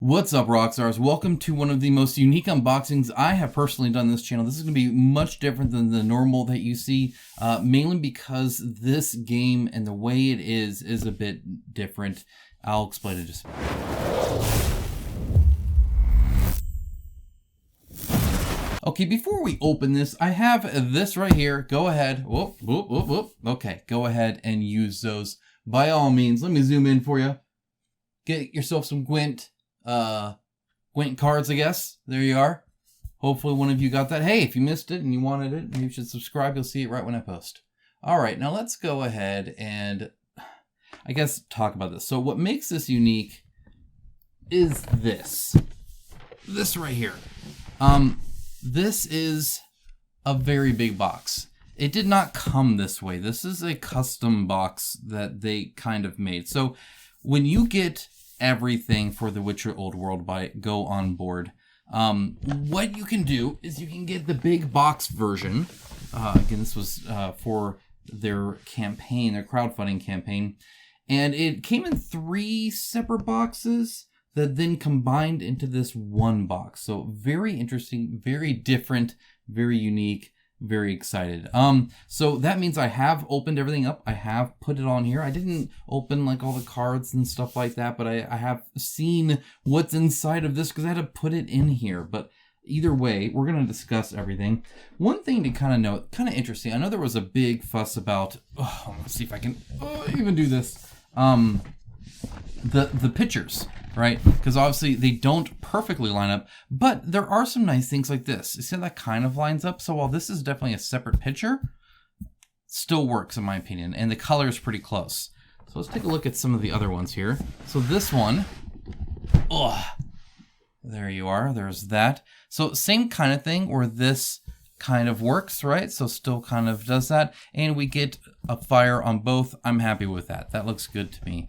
What's up, Rockstars? Welcome to one of the most unique unboxings I have personally done on this channel. This is going to be much different than the normal that you see, mainly because this game and the way it is a bit different. I'll explain it just a minute. Okay, before we open this, I have this right here. Go ahead. Whoop, whoop, whoop, whoop. Okay, go ahead and use those by all means. Let me zoom in for you. Get yourself some Gwent cards, I guess. There you are. Hopefully one of you got that. Hey, if you missed it and you wanted it, you should subscribe. You'll see it right when I post. All right, now let's go ahead and, I guess, talk about this. So what makes this unique is this. This right here. This is a very big box. It did not come this way. This is a custom box that they kind of made. So when you get everything for The Witcher Old World by Go On Board, what you can do is you can get the big box version. Again, this was for their campaign, their crowdfunding campaign. And it came in 3 separate boxes that then combined into this one box. So very interesting, very different, very unique, very excited. So that means I have opened everything up. I have put it on here. I didn't open like all the cards and stuff like that, but I have seen what's inside of this because I had to put it in here. But either way, we're going to discuss everything. One thing to kind of note, kind of interesting. I know there was a big fuss about, let's see if I can even do this. The pictures, right? Because obviously they don't perfectly line up, but there are some nice things like this. You see how that kind of lines up? So while this is definitely a separate picture, still works in my opinion, and the color is pretty close. So let's take a look at some of the other ones here. So this one, there you are, there's that. So same kind of thing where this kind of works, right? So still kind of does that, and we get a fire on both. I'm happy with that. That looks good to me.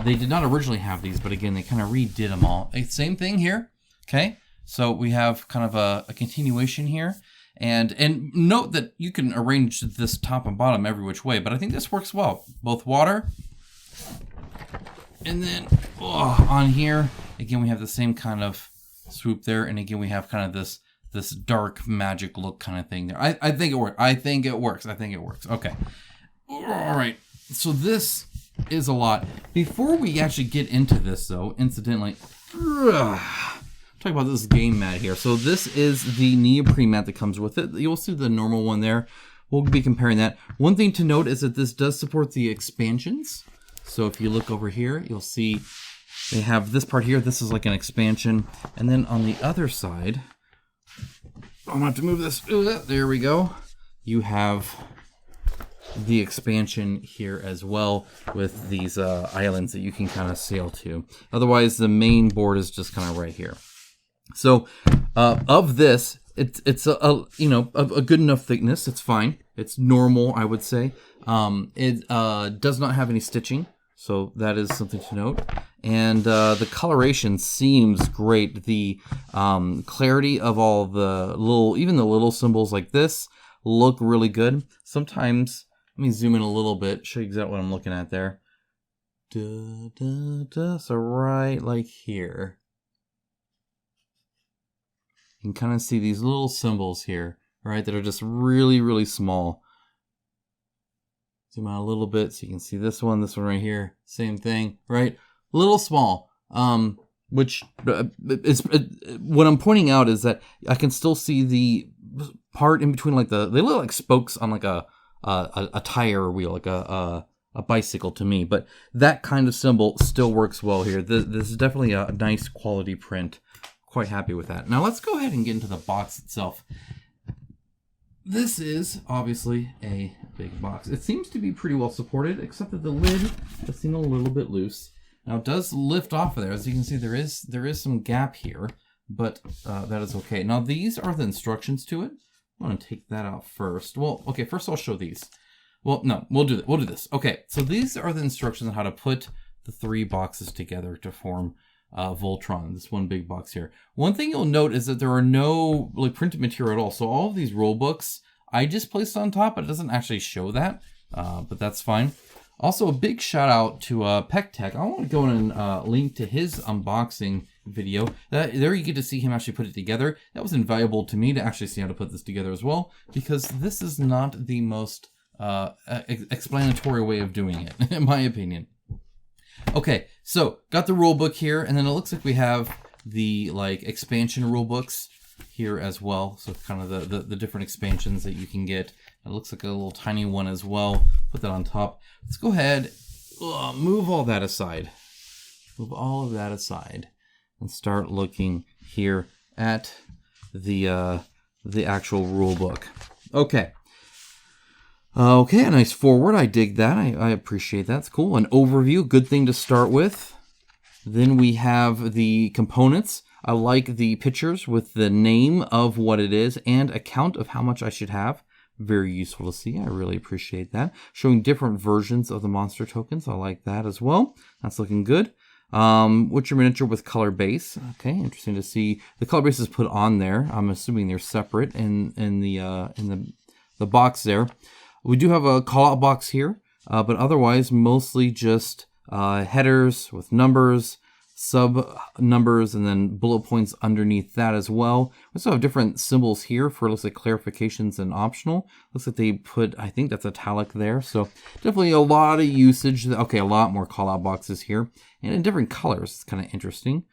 They did not originally have these, but again, they kind of redid them all. Same thing here, okay? So we have kind of a continuation here. And note that you can arrange this top and bottom every which way, but I think this works well. Both water, and then on here, again, we have the same kind of swoop there. And again, we have kind of this dark magic look kind of thing there. I think it works. I think it works. Okay. All right. So this is a lot. Before we actually get into this, though, incidentally, talk about this game mat here. So this is the neoprene mat that comes with it. You'll see the normal one there. We'll be comparing that. One thing to note is that this does support the expansions. So if you look over here, you'll see they have this part here. This is like an expansion. And then on the other side, I'm gonna have to move this. There we go. You have the expansion here as well with these islands that you can kind of sail to. Otherwise, the main board is just kind of right here. So of this, it's a good enough thickness. It's fine. It's normal, I would say. It does not have any stitching, so that is something to note. And the coloration seems great. The clarity of all the even the little symbols like this look really good. Sometimes, let me zoom in a little bit, show you exactly what I'm looking at there. So right like here. You can kind of see these little symbols here, right, that are just really, really small. Zoom out a little bit so you can see this one right here. Same thing, right? Little small. Which what I'm pointing out is that I can still see the part in between, like they look like spokes on like a tire wheel, like a bicycle to me, but that kind of symbol still works well here. This is definitely a nice quality print. Quite happy with that. Now let's go ahead and get into the box itself. This is obviously a big box. It seems to be pretty well supported, except that the lid does seem a little bit loose. Now it does lift off of there. As you can see, there is some gap here, but that is okay. Now these are the instructions to it. I want to take that out first. Well, okay, first I'll show these. Well, no, we'll do this. Okay, so these are the instructions on how to put the 3 boxes together to form Voltron, this one big box here. One thing you'll note is that there are no printed material at all. So all of these rule books I just placed on top, but it doesn't actually show that, but that's fine. Also, a big shout out to Peck Tech. I want to go and link to his unboxing video. There you get to see him actually put it together. That was invaluable to me to actually see how to put this together as well, because this is not the most explanatory way of doing it, in my opinion. Okay, so got the rule book here, and then it looks like we have the expansion rule books here as well. So kind of the different expansions that you can get. It looks like a little tiny one as well. Put that on top. Let's go ahead, move all that aside. Move all of that aside and start looking here at the actual rule book. Okay. Okay, a nice forward. I dig that. I appreciate that. It's cool. An overview, good thing to start with. Then we have the components. I like the pictures with the name of what it is and a count of how much I should have. Very useful to see. I really appreciate that. Showing different versions of the monster tokens. I like that as well. That's looking good. What's your miniature with color base? Okay, interesting to see. The color base is put on there. I'm assuming they're separate in the box there. We do have a call out box here, but otherwise mostly just headers with numbers, sub numbers, and then bullet points underneath that as well. We also have different symbols here for, looks like, clarifications and optional. Looks like they put, I think that's italic there. So definitely a lot of usage. Okay, a lot more call out boxes here and in different colors. It's kind of interesting.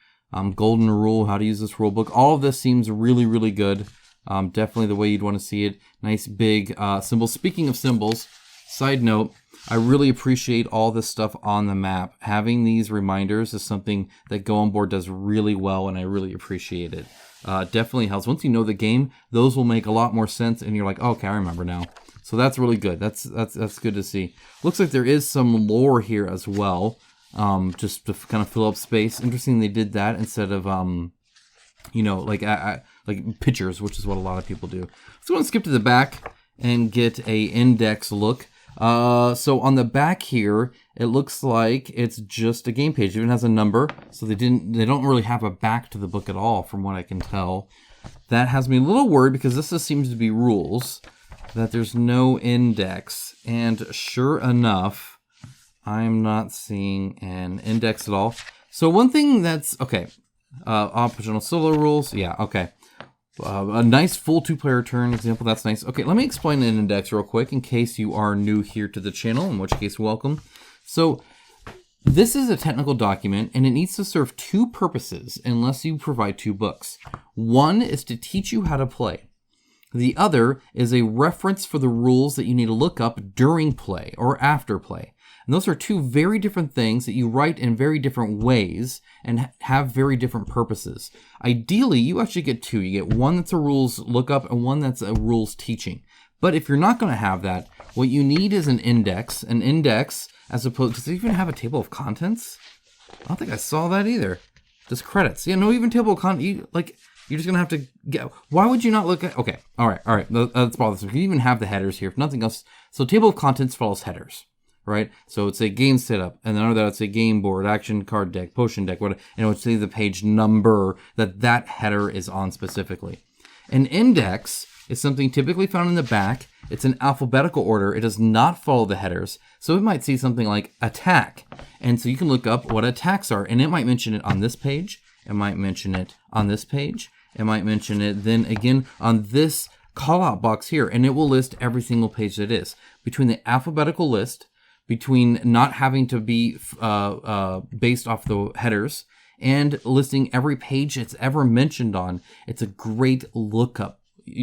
Golden rule, how to use this rule book. All of this seems really, really good. Definitely the way you'd want to see it. Nice big symbols. Speaking of symbols, side note, I really appreciate all this stuff on the map. Having these reminders is something that Go On Board does really well, and I really appreciate it. Definitely helps. Once you know the game, those will make a lot more sense, and you're like, oh, okay, I remember now. So that's really good. That's good to see. Looks like there is some lore here as well, just to kind of fill up space. Interesting they did that instead of like pictures, which is what a lot of people do. So I'm going to skip to the back and get a index look. So on the back here, it looks like it's just a game page. It even has a number, so they don't really have a back to the book at all, from what I can tell. That has me a little worried because this just seems to be rules, that there's no index. And sure enough, I'm not seeing an index at all. So one thing that's, okay, optional solo rules, yeah, okay. A nice full 2-player turn example, that's nice. Okay, let me explain an index real quick in case you are new here to the channel, in which case, welcome. So this is a technical document, and it needs to serve 2 purposes unless you provide 2 books. One is to teach you how to play. The other is a reference for the rules that you need to look up during play or after play. And those are 2 very different things that you write in very different ways and have very different purposes. Ideally, you actually get 2. You get one that's a rules lookup and one that's a rules teaching. But if you're not going to have that, what you need is an index. An index, as opposed, does it even have a table of contents? I don't think I saw that either. Just credits. Yeah, no, even table of contents. You're just going to have to get, why would you not look at, okay, all right. Let's follow this. You can even have the headers here, if nothing else. So table of contents follows headers. Right? So it's a game setup, and then under that it's a game board, action card deck, potion deck, whatever, and it would say the page number that header is on specifically. An index is something typically found in the back. It's in alphabetical order. It does not follow the headers. So it might see something like attack. And so you can look up what attacks are, and it might mention it on this page. It might mention it on this page. It might mention it then again on this call-out box here, and it will list every single page that is. Between the alphabetical list, between not having to be based off the headers, and listing every page it's ever mentioned on, it's a great lookup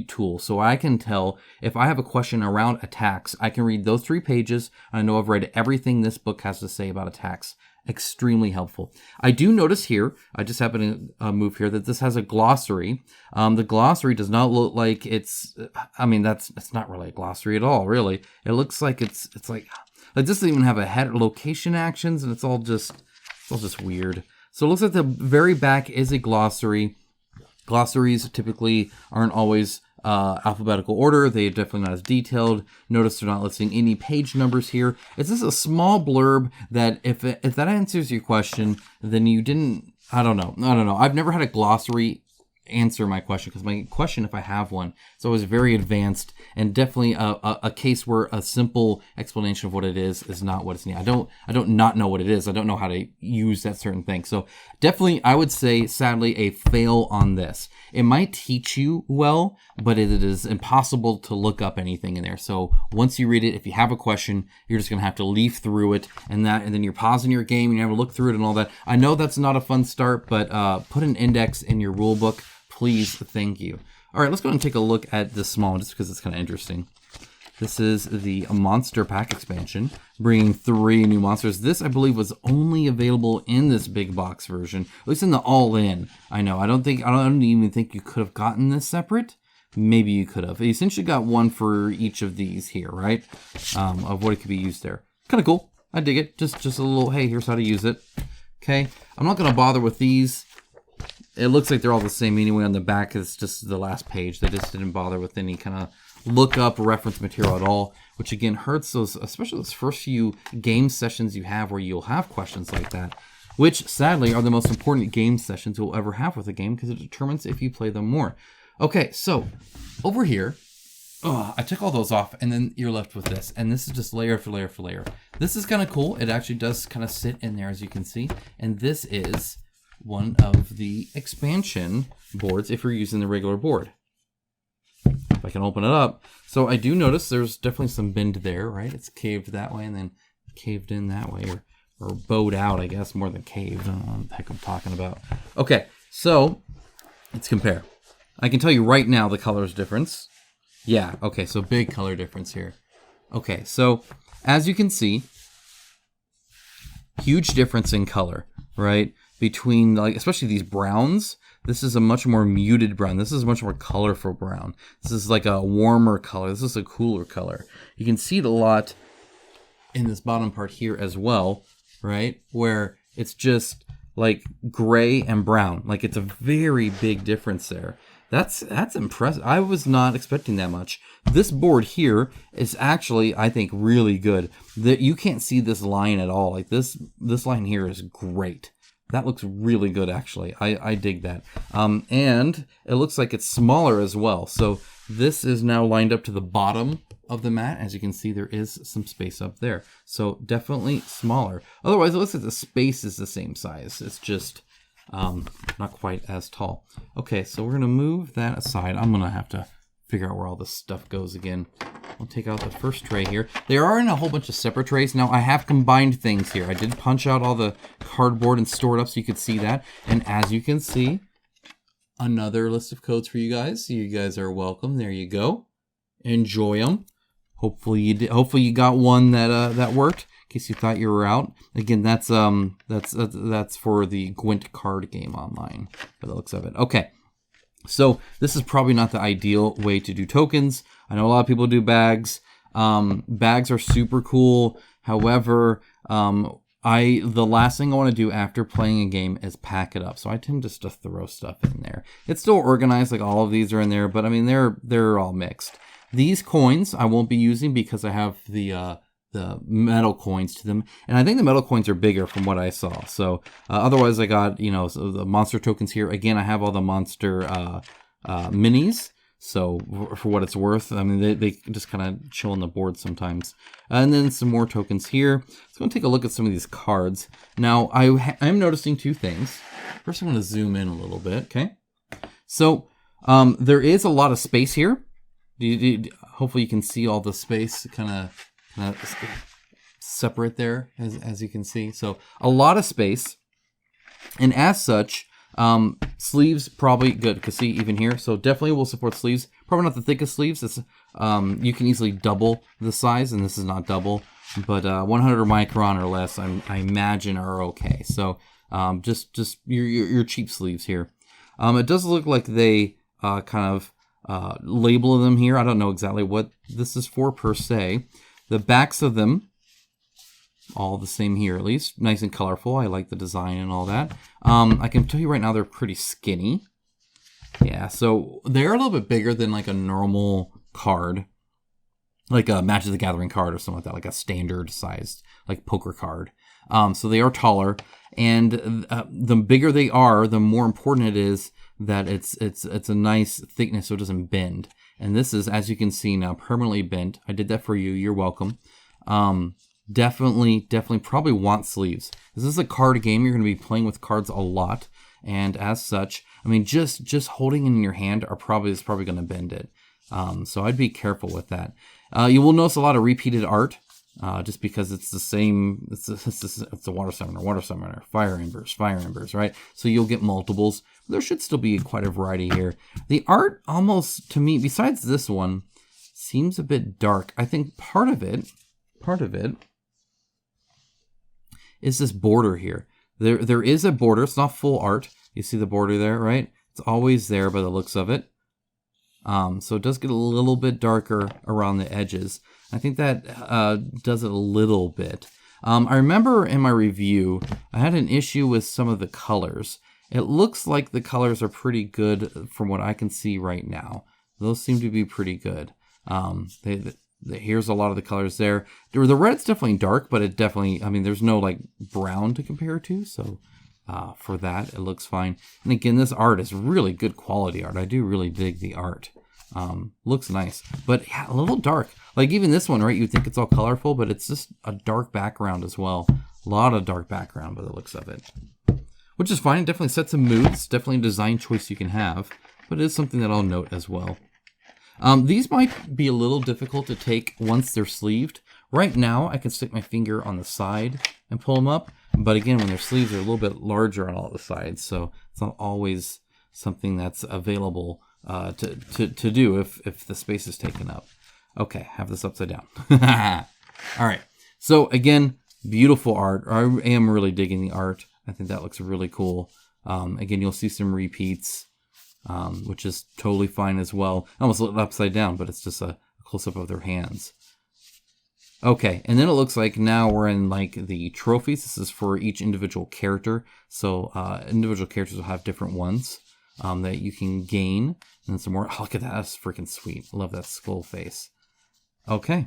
tool. So I can tell if I have a question around attacks, I can read those 3 pages. I know I've read everything this book has to say about attacks. Extremely helpful. I do notice here, I just happen to move here, that this has a glossary. The glossary does not look like it's not really a glossary at all, really. It looks like it's like this doesn't even have a head location actions, and it's all just weird. So it looks like the very back is a glossary. Glossaries typically aren't always alphabetical order. They're definitely not as detailed. Notice they're not listing any page numbers here. It's just a small blurb that if that answers your question, then you didn't, I don't know. I've never had a glossary answer my question, because my question, if I have one, is always very advanced, and definitely a case where a simple explanation of what it is not what it's needed. I don't not know what it is. I don't know how to use that certain thing. So definitely, I would say, sadly, a fail on this. It might teach you well, but it is impossible to look up anything in there. So once you read it, if you have a question, you're just going to have to leaf through it, and then you're pausing your game and you have to look through it and all that. I know that's not a fun start, but put an index in your rule book, please. Thank you. All right, let's go and take a look at this small one, just because it's kind of interesting. This is the Monster Pack expansion, bringing 3 new monsters. This, I believe, was only available in this big box version, at least in the all-in. I know. I don't even think you could have gotten this separate. Maybe you could have. You essentially got one for each of these here, right? Of what it could be used there. Kind of cool. I dig it. Just a little, hey, here's how to use it. Okay. I'm not going to bother with these. It looks like they're all the same anyway. On the back, it's just the last page. They just didn't bother with any kind of look up reference material at all, which again hurts those, especially those first few game sessions you have where you'll have questions like that, which sadly are the most important game sessions you'll ever have with a game, because it determines if you play them more. Okay, so over here, I took all those off, and then you're left with this, and this is just layer for layer for layer. This is kind of cool. It actually does kind of sit in there, as you can see, and this is one of the expansion boards if you're using the regular board. If I can open it up. So I do notice there's definitely some bend there, right? It's caved that way and then caved in that way, or bowed out, I guess, more than caved. I don't know what the heck I'm talking about. Okay, so let's compare. I can tell you right now the color's difference. Yeah, okay, so big color difference here. Okay, so as you can see, huge difference in color, right? Between, like, especially these browns. This is a much more muted brown. This is a much more colorful brown. This is like a warmer color. This is a cooler color. You can see it a lot in this bottom part here as well, right? Where it's just like gray and brown. Like, it's a very big difference there. That's impressive. I was not expecting that much. This board here is actually, I think, really good. That you can't see this line at all. Like, this line here is great. That looks really good, actually. I dig that. And it looks like it's smaller as well. So this is now lined up to the bottom of the mat. As you can see, there is some space up there. So definitely smaller. Otherwise, it looks like the space is the same size. It's just not quite as tall. Okay, so we're going to move that aside. I'm going to have to figure out where all this stuff goes again. I'll take out the first tray here. They are in a whole bunch of separate trays. Now, I have combined things here. I did punch out all the cardboard and store it up so you could see that. And as you can see, another list of codes for you guys. You guys are welcome. There you go. Enjoy them. Hopefully you did. Hopefully you got one that worked. In case you thought you were out. Again, that's for the Gwent card game online, by the looks of it. Okay. So this is probably not the ideal way to do tokens. I know a lot of people do bags. Bags are super cool. However, the last thing I want to do after playing a game is pack it up. So I tend just to throw stuff in there. It's still organized, like all of these are in there, but I mean they're all mixed. These coins I won't be using because I have the metal coins to them, and I think the metal coins are bigger from what I saw. So otherwise, I got so the monster tokens here. Again, I have all the monster minis. So for what it's worth, I mean they just kind of chill on the board sometimes. And then some more tokens here. Let's go take a look at some of these cards. Now I'm noticing two things. First, I'm going to zoom in a little bit. Okay, so there is a lot of space here. Hopefully you can see all the space kind of separate there, as you can see. So a lot of space, and as such, sleeves probably good, because see, even here, so definitely will support sleeves. Probably not the thickest sleeves. It's you can easily double the size, and this is not double, but 100 micron or less, I imagine, are okay. So just your cheap sleeves here. It does look like they kind of label them here. I don't know exactly what this is for per se. The backs of them, all the same here at least. Nice and colorful. I like the design and all that. I can tell you right now they're pretty skinny. Yeah, so they're a little bit bigger than like a normal card. Like a Magic the Gathering card or something like that. Like a standard sized like poker card. So they are taller. And the bigger they are, the more important it is that it's a nice thickness so it doesn't bend. And this is, as you can see now, permanently bent. I did that for you. You're welcome. Definitely probably want sleeves. This is a card game. You're going to be playing with cards a lot. And as such, I mean, just holding it in your hand is probably going to bend it. So I'd be careful with that. You will notice a lot of repeated art, just because it's the same. It's a water summoner, fire embers, right? So you'll get multiples. There should still be quite a variety here. The art almost, to me, besides this one, seems a bit dark. I think part of it is this border here. There is a border. It's not full art. You see the border there, right? It's always there by the looks of it. So it does get a little bit darker around the edges. I think that does it a little bit. I remember in my review, I had an issue with some of the colors. It looks like the colors are pretty good from what I can see right now. Those seem to be pretty good. Here's a lot of the colors there. The red's definitely dark, but it definitely, I mean, there's no like brown to compare to. So for that, it looks fine. And again, this art is really good quality art. I do really dig the art. Looks nice, but yeah, a little dark. Like even this one, right? You'd think it's all colorful, but it's just a dark background as well. A lot of dark background by the looks of it, which is fine. It definitely sets a mood. It's definitely a design choice you can have, but it is something that I'll note as well. These might be a little difficult to take once they're sleeved. Right now, I can stick my finger on the side and pull them up, but again, when they're sleeved, they're a little bit larger on all the sides, so it's not always something that's available to do if the space is taken up. Okay, have this upside down. All right. So again, beautiful art. I am really digging the art. I think that looks really cool. Again, you'll see some repeats, which is totally fine as well. I almost looked upside down, but it's just a close-up of their hands. Okay, and then it looks like now we're in like the trophies. This is for each individual character. So individual characters will have different ones that you can gain. And then some more. Oh, look at that. That's freaking sweet. I love that skull face. Okay.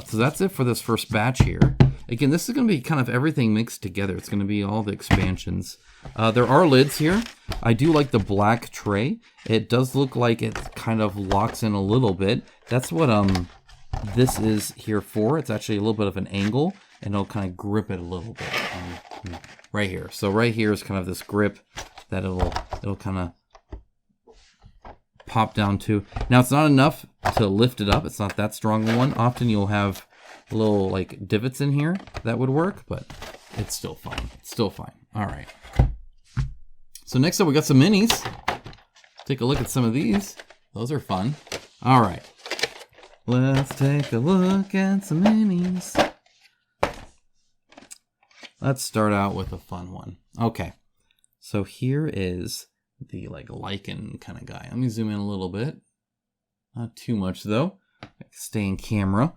So that's it for this first batch here. Again, this is going to be kind of everything mixed together. It's going to be all the expansions. There are lids here. I do like the black tray. It does look like it kind of locks in a little bit. That's what this is here for. It's actually a little bit of an angle, and it'll kind of grip it a little bit right here. So right here is kind of this grip that it'll kind of pop down to. Now it's not enough to lift it up. It's not that strong a one. Often you'll have little like divots in here that would work, but it's still fine. It's still fine. All right. So next up we got some minis. Take a look at some of these. Those are fun. All right. Let's take a look at some minis. Let's start out with a fun one. Okay. So here is the like lichen kind of guy. Let me zoom in a little bit. Not too much though. Stay in camera.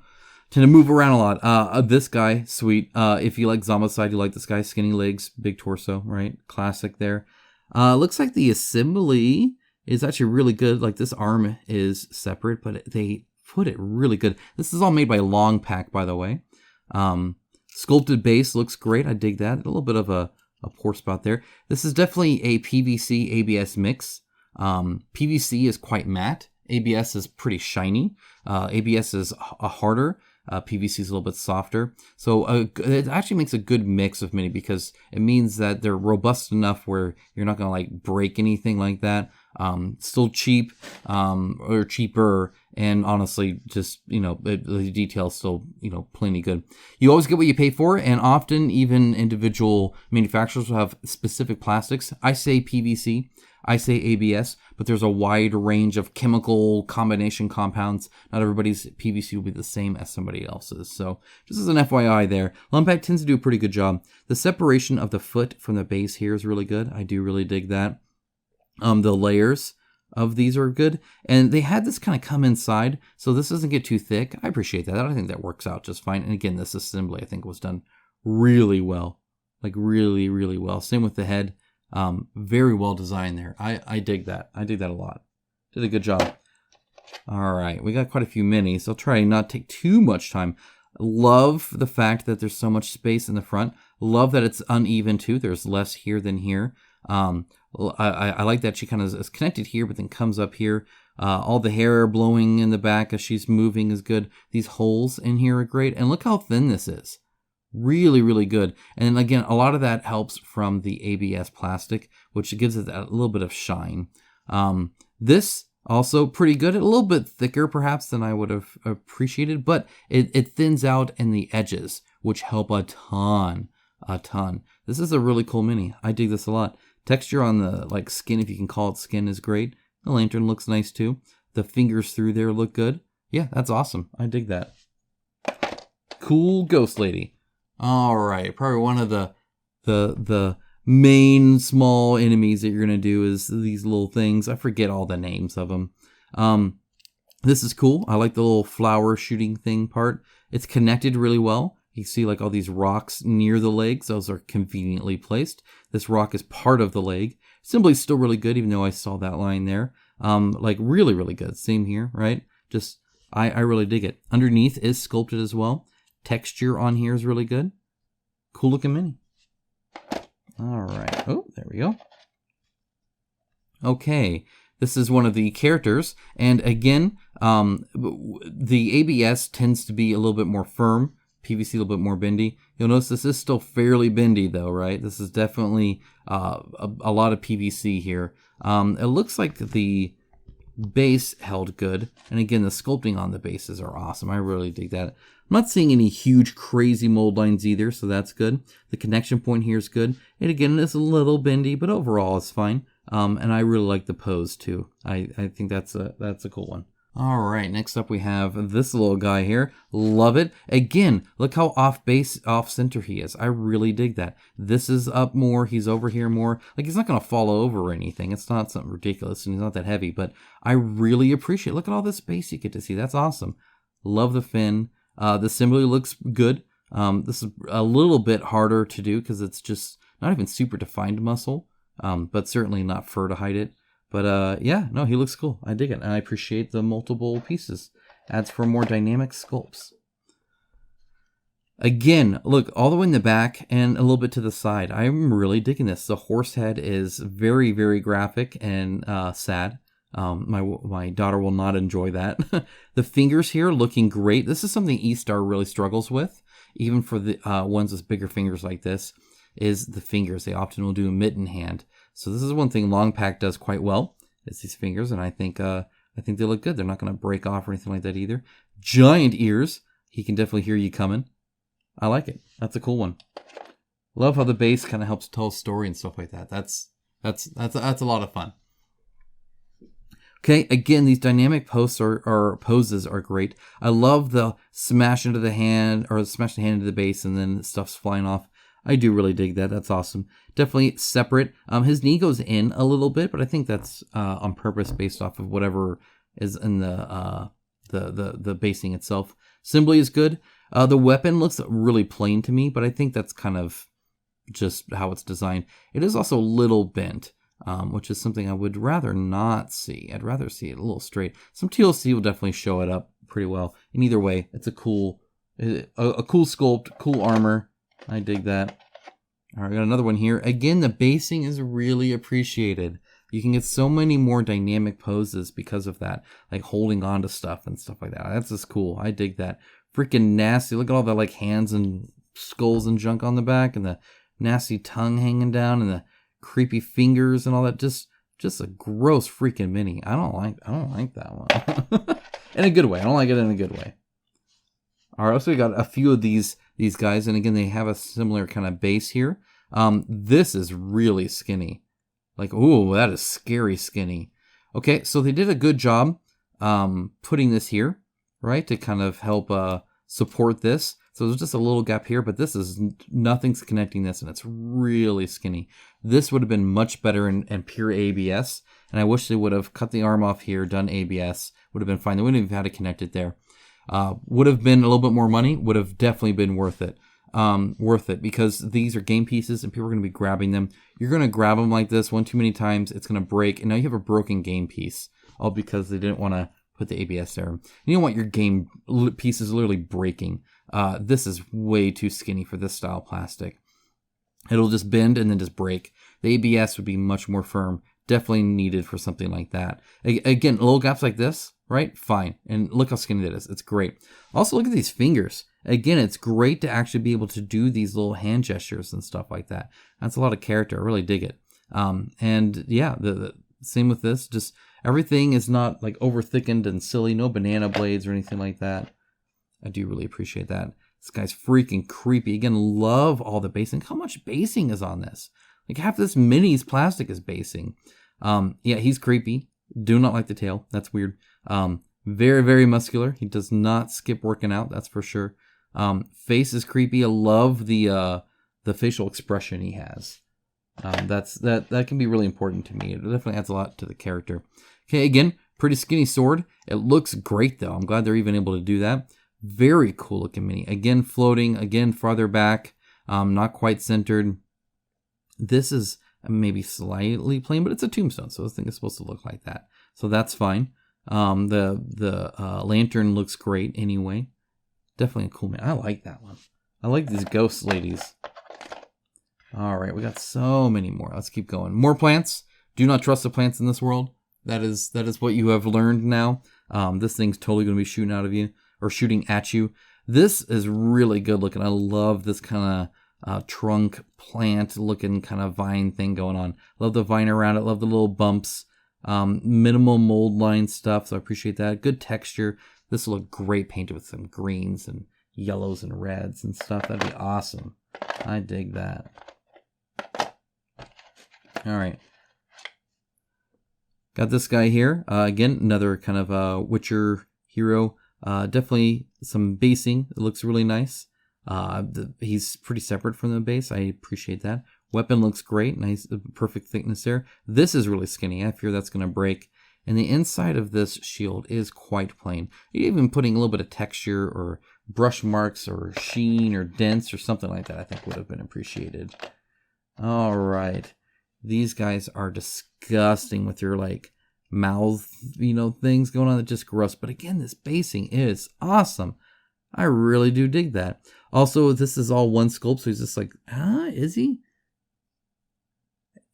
Tend to move around a lot. This guy, sweet. If you like Zombicide, you like this guy. Skinny legs, big torso, right? Classic there. Looks like the assembly is actually really good. Like this arm is separate, but they put it really good. This is all made by Long Pack, by the way. Sculpted base looks great. I dig that. A little bit of a poor spot there. This is definitely a PVC ABS mix. PVC is quite matte. ABS is pretty shiny. ABS is harder. PVC is a little bit softer. So it actually makes a good mix of mini because it means that they're robust enough where you're not going to like break anything like that. Still cheap or cheaper. And honestly, just, you know, the detail's still, you know, plenty good. You always get what you pay for. And often even individual manufacturers will have specific plastics. I say PVC. I say ABS, but there's a wide range of chemical combination compounds. Not everybody's PVC will be the same as somebody else's. So just as an FYI there, Lumpac tends to do a pretty good job. The separation of the foot from the base here is really good. I do really dig that. The layers of these are good. And they had this kind of come inside, so this doesn't get too thick. I appreciate that. I think that works out just fine. And again, this assembly I think was done really well. Like really, really well. Same with the head. Very well designed there. I dig that. I dig that a lot. Did a good job. All right, we got quite a few minis. I'll try and not take too much time. Love the fact that there's so much space in the front. Love that it's uneven too. There's less here than here. I like that she kind of is connected here, but then comes up here. All the hair blowing in the back as she's moving is good. These holes in here are great. And look how thin this is. Really, really good. And again, a lot of that helps from the ABS plastic, which gives it a little bit of shine. This also pretty good. A little bit thicker perhaps than I would have appreciated, but it thins out in the edges, which help a ton. This is a really cool mini. I dig this a lot. Texture on the skin, if you can call it skin, is great. The lantern looks nice too. The fingers through there look good. Yeah, that's awesome. I dig that. Cool ghost lady. All right, probably one of the main small enemies that you're gonna do is these little things. I forget all the names of them. This is cool. I like the little flower shooting thing part. It's connected really well. You see all these rocks near the legs. Those are conveniently placed. This rock is part of the leg. Simply's still really good, even though I saw that line there. Really, really good. Same here, right? Just, I really dig it. Underneath is sculpted as well. Texture on here is really good. Cool looking mini. All right. Oh, there we go. Okay. This is one of the characters. And again, the ABS tends to be a little bit more firm. PVC a little bit more bendy. You'll notice this is still fairly bendy though, right? This is definitely a lot of PVC here. It looks like the base held good. And again, the sculpting on the bases are awesome. I really dig that. I'm not seeing any huge crazy mold lines either, so that's good. The connection point here is good. And again, it's a little bendy, but overall it's fine. And I really like the pose too. I think that's a cool one. All right, next up we have this little guy here. Love it. Again, look how off base, off center he is. I really dig that. This is up more. He's over here more. He's not going to fall over or anything. It's not something ridiculous and he's not that heavy, but I really appreciate it. Look at all this space you get to see. That's awesome. Love the fin. The assembly looks good. This is a little bit harder to do because it's just not even super defined muscle, but certainly not fur to hide it. But yeah, no, he looks cool. I dig it. And I appreciate the multiple pieces. Adds for more dynamic sculpts. Again, look, all the way in the back and a little bit to the side. I'm really digging this. The horse head is very, very graphic and sad. My daughter will not enjoy that. The fingers here looking great. This is something E-Star really struggles with, even for the ones with bigger fingers like this, is the fingers. They often will do a mitten hand. So this is one thing Long Pack does quite well, is these fingers, and I think they look good. They're not going to break off or anything like that either. Giant ears. He can definitely hear you coming. I like it. That's a cool one. Love how the base kind of helps tell a story and stuff like that. That's a lot of fun. Okay, again, these dynamic poses are great. I love the smash into the hand, or smash the hand into the base, and then stuff's flying off. I do really dig that. That's awesome. Definitely separate. His knee goes in a little bit, but I think that's on purpose based off of whatever is in the basing itself. Assembly is good. The weapon looks really plain to me, but I think that's kind of just how it's designed. It is also a little bent, which is something I would rather not see. I'd rather see it a little straight. Some TLC will definitely show it up pretty well. And either way, it's a cool sculpt, cool armor. I dig that. All right, we got another one here. Again, the basing is really appreciated. You can get so many more dynamic poses because of that, like holding on to stuff and stuff like that. That's just cool. I dig that. Freaking nasty. Look at all the hands and skulls and junk on the back, and the nasty tongue hanging down, and the creepy fingers and all that. Just a gross freaking mini. I don't like that one. In a good way. I don't like it in a good way. All right, so we got a few of these guys, and again, they have a similar kind of base here. This is really skinny. Ooh, that is scary skinny. Okay, so they did a good job putting this here, right, to kind of help support this. So there's just a little gap here, but nothing's connecting this, and it's really skinny. This would have been much better in pure ABS, and I wish they would have cut the arm off here, done ABS. Would have been fine. They wouldn't have had to connect it there. Would have been a little bit more money, would have definitely been worth it. Because these are game pieces and people are going to be grabbing them. You're going to grab them like this one too many times, it's going to break, and now you have a broken game piece, all because they didn't want to put the ABS there. You don't want your game pieces literally breaking. This is way too skinny for this style plastic. It'll just bend and then just break. The ABS would be much more firm. Definitely needed for something like that. Again, little gaps like this, right? Fine. And look how skinny that is. It's great. Also, look at these fingers. Again, it's great to actually be able to do these little hand gestures and stuff like that. That's a lot of character. I really dig it. And yeah, the same with this. Just everything is not like over thickened and silly. No banana blades or anything like that. I do really appreciate that. This guy's freaking creepy. Again, love all the basing. How much basing is on this? Like half this mini's plastic is basing. Yeah, he's creepy. Do not like the tail. That's weird. Very, very muscular. He does not skip working out. That's for sure. Face is creepy. I love the facial expression he has. That can be really important to me. It definitely adds a lot to the character. Okay, again, pretty skinny sword. It looks great though. I'm glad they're even able to do that. Very cool looking mini. Again, floating. Again, farther back. Not quite centered. This is maybe slightly plain, but it's a tombstone, so this thing is supposed to look like that. So that's fine. The lantern looks great anyway. Definitely a cool man. I like that one. I like these ghost ladies. All right, we got so many more. Let's keep going. More plants. Do not trust the plants in this world. That is what you have learned now. This thing's totally going to be shooting out of you or shooting at you. This is really good looking. I love this kind of trunk plant looking kind of vine thing going on. Love the vine around it. Love the little bumps. Minimal mold line stuff, so I appreciate that. Good texture. This will look great painted with some greens and yellows and reds and stuff. That'd be awesome. I dig that. All right. Got this guy here. Again, another kind of Witcher hero. Definitely some basing. It looks really nice. He's pretty separate from the base. I appreciate that. Weapon looks great. Nice, perfect thickness there. This is really skinny. I fear that's going to break. And the inside of this shield is quite plain. Even putting a little bit of texture or brush marks or sheen or dents or something like that I think would have been appreciated. All right. These guys are disgusting with their like mouth, things going on that just gross. But again, this basing is awesome. I really do dig that. Also, this is all one sculpt, so he's just like, is he?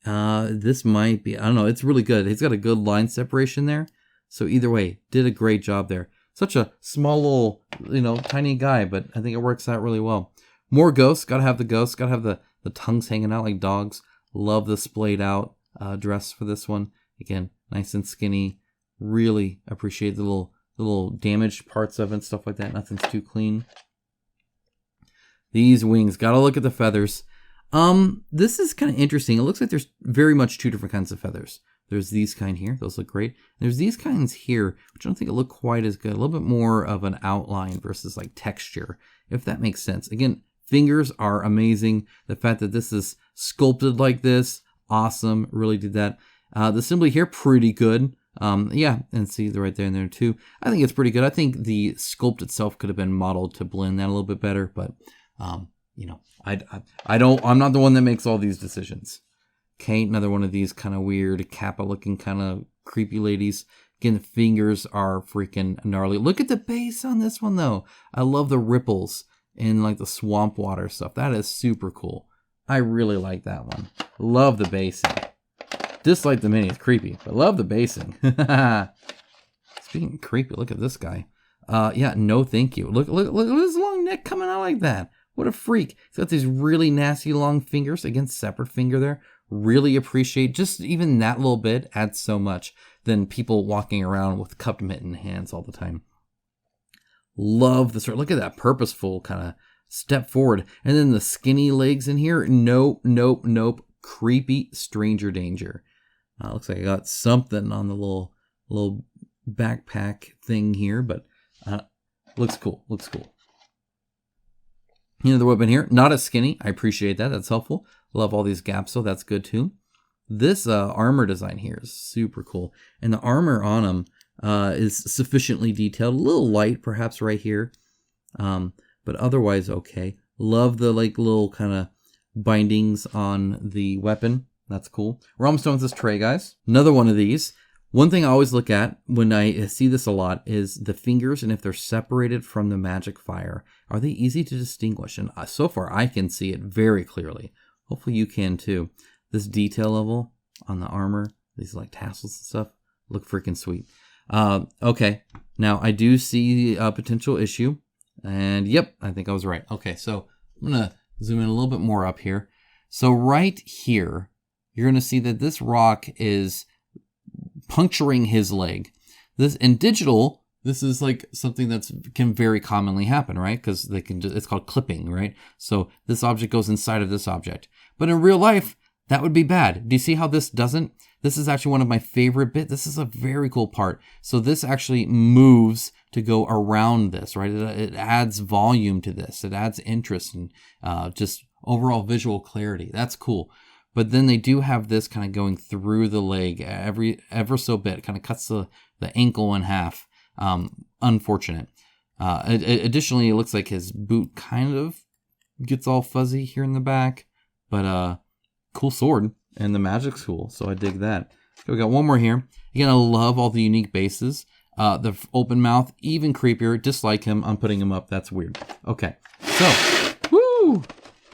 This might be, I don't know, it's really good. He's got a good line separation there. So either way, did a great job there. Such a small little, tiny guy, but I think it works out really well. More ghosts, gotta have the ghosts, gotta have the tongues hanging out like dogs. Love the splayed out dress for this one. Again, nice and skinny. Really appreciate the little damaged parts of it and stuff like that. Nothing's too clean. These wings, gotta look at the feathers. This is kind of interesting. It looks like there's very much two different kinds of feathers. There's these kind here. Those look great. There's these kinds here, which I don't think look quite as good. A little bit more of an outline versus like texture, if that makes sense. Again, fingers are amazing. The fact that this is sculpted like this, awesome. Really did that. The assembly here, pretty good. Yeah, and see the right there and there too. I think it's pretty good. I think the sculpt itself could have been modeled to blend that a little bit better, but I'm not the one that makes all these decisions. Okay, another one of these kind of weird Kappa looking kind of creepy ladies. Again, the fingers are freaking gnarly. Look at the base on this one though. I love the ripples in like the swamp water stuff. That is super cool. I really like that one. Love the basing. Dislike the mini, it's creepy, but love the basing. Speaking of creepy, look at this guy. Yeah, no thank you. Look at his long neck coming out like that. What a freak. He's got these really nasty long fingers. Again, separate finger there. Really appreciate just even that little bit adds so much than people walking around with cupped mitten hands all the time. Love the sort. Look at that purposeful kind of step forward. And then the skinny legs in here. Nope. Creepy stranger danger. Looks like I got something on the little backpack thing here, but looks cool. The weapon here, not as skinny. I appreciate that. That's helpful. Love all these gaps, so that's good too. This armor design here is super cool. And the armor on him is sufficiently detailed. A little light, perhaps, right here. But otherwise, okay. Love the little kind of bindings on the weapon. That's cool. We're almost done with this tray, guys. Another one of these. One thing I always look at when I see this a lot is the fingers and if they're separated from the magic fire. Are they easy to distinguish? And so far, I can see it very clearly. Hopefully you can too. This detail level on the armor, these like tassels and stuff, look freaking sweet. Okay, now I do see a potential issue. And yep, I think I was right. Okay, so I'm going to zoom in a little bit more up here. So right here, you're going to see that this rock is puncturing his leg. This in digital, this is like something that can very commonly happen, right? Because they can it's called clipping, right? So this object goes inside of this object. But in real life, that would be bad. Do you see how this doesn't? This is actually one of my favorite bits. This is a very cool part. So this actually moves to go around this, right? It adds volume to this. It adds interest and just overall visual clarity. That's cool. But then they do have this kind of going through the leg ever so bit. It kind of cuts the ankle in half. Unfortunate. Additionally, it looks like his boot kind of gets all fuzzy here in the back. But cool sword. And the magic's cool, so I dig that. Okay, we got one more here. Again, I love all the unique bases. The open mouth, even creepier. Dislike him. I'm putting him up. That's weird. Okay, so, woo!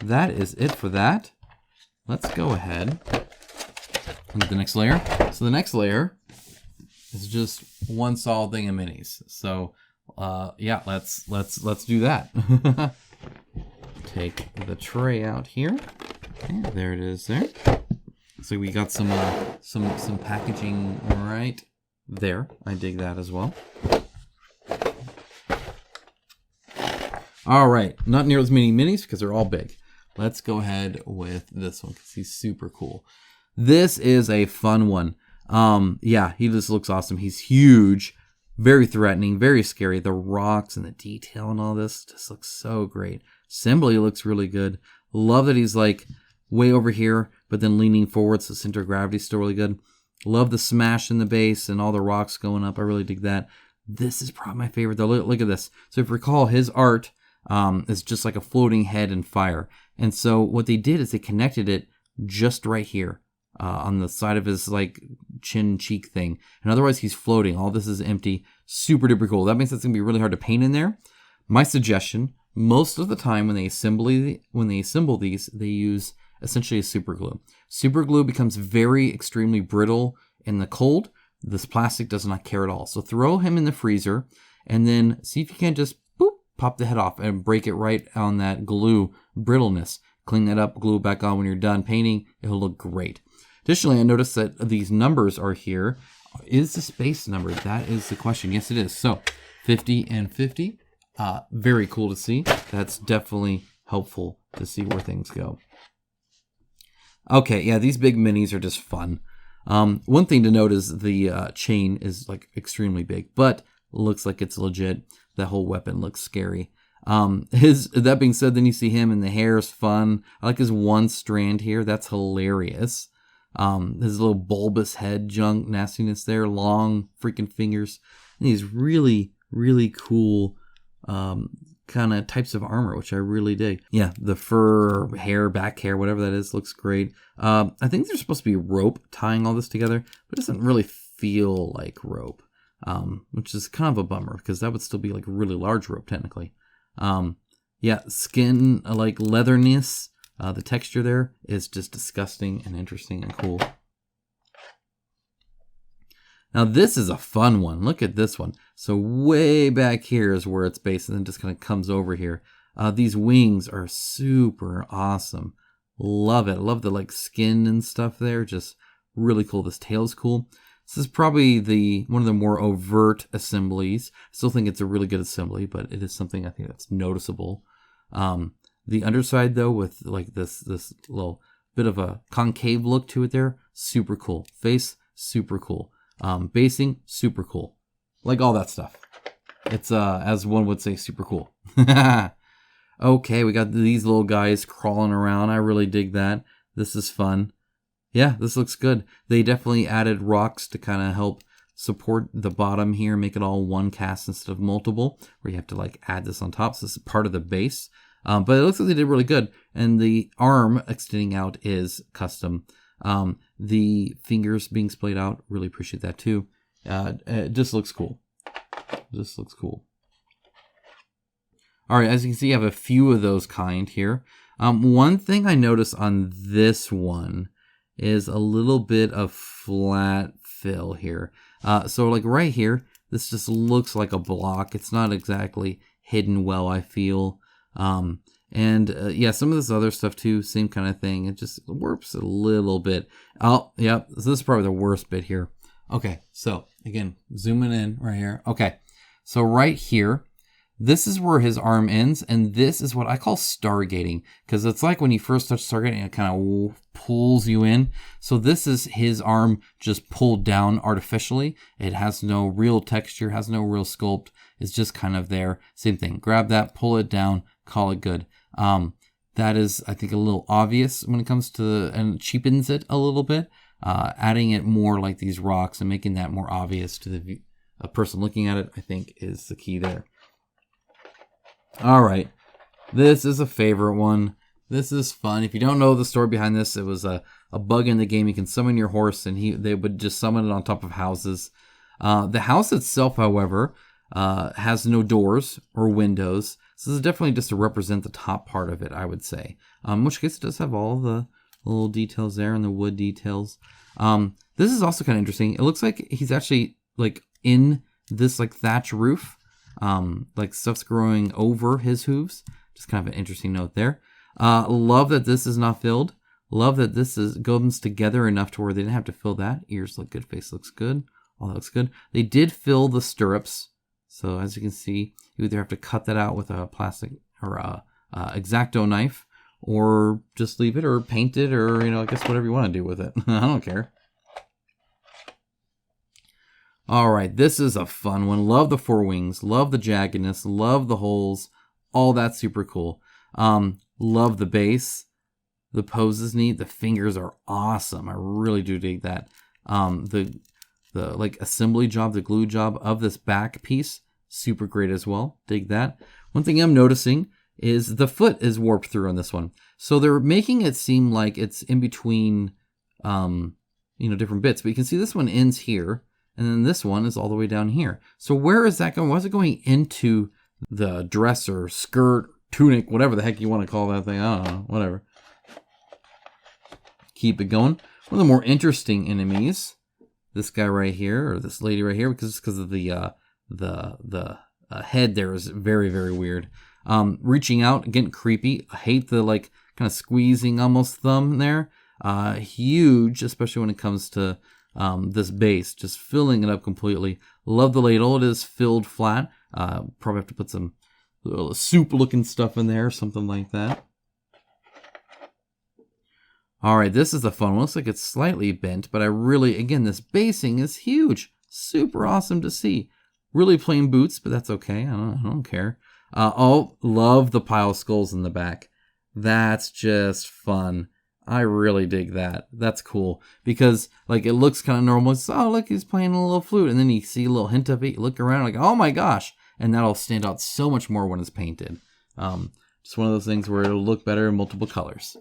That is it for that. Let's go ahead and get the next layer. So the next layer is just one solid thing of minis. So, yeah, let's do that. Take the tray out here. Okay, there it is there. So we got some packaging right there. I dig that as well. All right, not near as many minis because they're all big. Let's go ahead with this one because he's super cool. This is a fun one. Yeah, he just looks awesome. He's huge, very threatening, very scary. The rocks and the detail and all this just looks so great. Assembly looks really good. Love that he's like way over here, but then leaning forward, so center of gravity is still really good. Love the smash in the base and all the rocks going up. I really dig that. This is probably my favorite though. Look at this. So if you recall, his art is just like a floating head and fire. And so what they did is they connected it just right here on the side of his like chin cheek thing. And otherwise he's floating. All this is empty. Super duper cool. That means it's going to be really hard to paint in there. My suggestion, most of the time when they assemble these, they use essentially a super glue. Super glue becomes very extremely brittle in the cold. This plastic does not care at all. So throw him in the freezer and then see if you can just boop, pop the head off and break it right on that glue brittleness. Clean that up, glue it back on when you're done painting. It'll look great. Additionally, I noticed that these numbers are here. Is the space number? That is the question. Yes, it is. So 50 and 50. Very cool to see. That's definitely helpful to see where things go. Okay, yeah, these big minis are just fun. One thing to note is the chain is like extremely big, but looks like it's legit. That whole weapon looks scary. That being said, then you see him and the hair is fun. I like his one strand here. That's hilarious. His little bulbous head junk nastiness there, long freaking fingers. And these really, really cool kind of types of armor, which I really dig. Yeah, the fur, hair, back hair, whatever that is, looks great. I think there's supposed to be rope tying all this together, but it doesn't really feel like rope, which is kind of a bummer because that would still be like a really large rope technically. Yeah, skin, like leatherness, the texture there is just disgusting and interesting and cool. Now this is a fun one. Look at this one. So way back here is where it's based and then just kind of comes over here. These wings are super awesome. Love it. I love the like skin and stuff there. Just really cool. This tail's cool. This is probably one of the more overt assemblies. I still think it's a really good assembly, but it is something I think that's noticeable. The underside though, with like this little bit of a concave look to it there, super cool. Face, super cool. Basing, super cool. Like all that stuff. It's, as one would say, super cool. Okay, we got these little guys crawling around. I really dig that. This is fun. Yeah, this looks good. They definitely added rocks to kind of help support the bottom here, make it all one cast instead of multiple, where you have to like add this on top. So this is part of the base. But it looks like they did really good. And the arm extending out is custom. The fingers being splayed out, really appreciate that too. It just looks cool. Just looks cool. All right, as you can see, I have a few of those kind here. One thing I noticed on this one is a little bit of flat fill here. So like right here, this just looks like a block. It's not exactly hidden well, I feel. Yeah, some of this other stuff too, same kind of thing. It just warps a little bit. Oh, yep. So this is probably the worst bit here. Okay, so again, zooming in right here. Okay, so right here, this is where his arm ends, and this is what I call stargating, because it's like when you first touch stargating, it kind of pulls you in. So this is his arm just pulled down artificially. It has no real texture, has no real sculpt. It's just kind of there. Same thing. Grab that, pull it down, call it good. That is, I think, a little obvious when it comes to, and cheapens it a little bit. Adding it more like these rocks and making that more obvious to a person looking at it, I think, is the key there. All right, this is a favorite one. This is fun. If you don't know the story behind this, it was a bug in the game. You can summon your horse, and they would just summon it on top of houses. The house itself, however, has no doors or windows. So this is definitely just to represent the top part of it, I would say. In which case, it does have all the little details there and the wood details. This is also kind of interesting. It looks like he's actually like in this like thatch roof. Like stuff's growing over his hooves. Just kind of an interesting note there. Love that this is not filled. Love that this goes together enough to where they didn't have to fill that. Ears look good. Face looks good. All that looks good. They did fill the stirrups. So as you can see, you either have to cut that out with a plastic or a X-Acto knife, or just leave it, or paint it, or, I guess whatever you want to do with it. I don't care. All right, this is a fun one. Love the forewings, love the jaggedness, love the holes, all that's super cool. Love the base. The pose is neat. The fingers are awesome. I really do dig that. The like assembly job, the glue job of this back piece, super great as well. Dig that. One thing I'm noticing is the foot is warped through on this one. So they're making it seem like it's in between, different bits. But you can see this one ends here, and then this one is all the way down here. So where is that going? Why is it going into the dress or skirt, tunic, whatever the heck you want to call that thing? I don't know, whatever. Keep it going. One of the more interesting enemies, this guy right here, or this lady right here, because of the head there is very, very weird. Reaching out, getting creepy. I hate the kind of squeezing almost thumb there. Huge, especially when it comes to this base, just filling it up completely. Love the ladle. It is filled flat. Probably have to put some little soup looking stuff in there, something like that. All right, this is a fun one. Looks like it's slightly bent, but again, this basing is huge. Super awesome to see. Really plain boots, but that's okay. I don't care. Love the pile of skulls in the back. That's just fun. I really dig that. That's cool because it looks kind of normal. It's, look, he's playing a little flute, and then you see a little hint of it. You look around, oh my gosh, and that'll stand out so much more when it's painted. Just one of those things where it'll look better in multiple colors.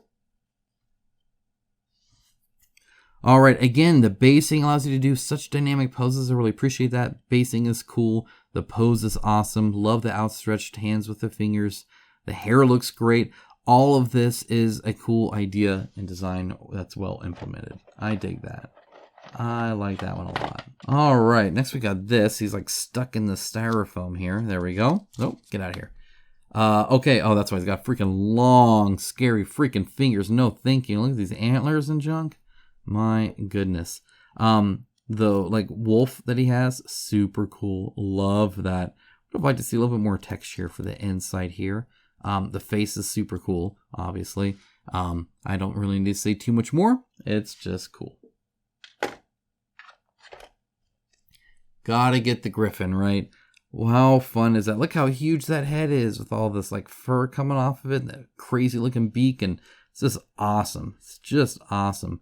All right, again, the basing allows you to do such dynamic poses. I really appreciate that. Basing is cool. The pose is awesome. Love the outstretched hands with the fingers. The hair looks great. All of this is a cool idea and design that's well implemented. I dig that. I like that one a lot. All right, next we got this. He's stuck in the styrofoam here. There we go. Oh, get out of here. Okay. Oh, that's why he's got freaking long, scary freaking fingers. No thank you. Look at these antlers and junk. My goodness. The wolf that he has, super cool. Love that. Would have liked to see a little bit more texture for the inside here. The face is super cool, obviously. I don't really need to say too much more. It's just cool. Gotta get the griffin, right? How fun is that? Look how huge that head is with all this fur coming off of it, and that crazy looking beak, and it's just awesome. It's just awesome.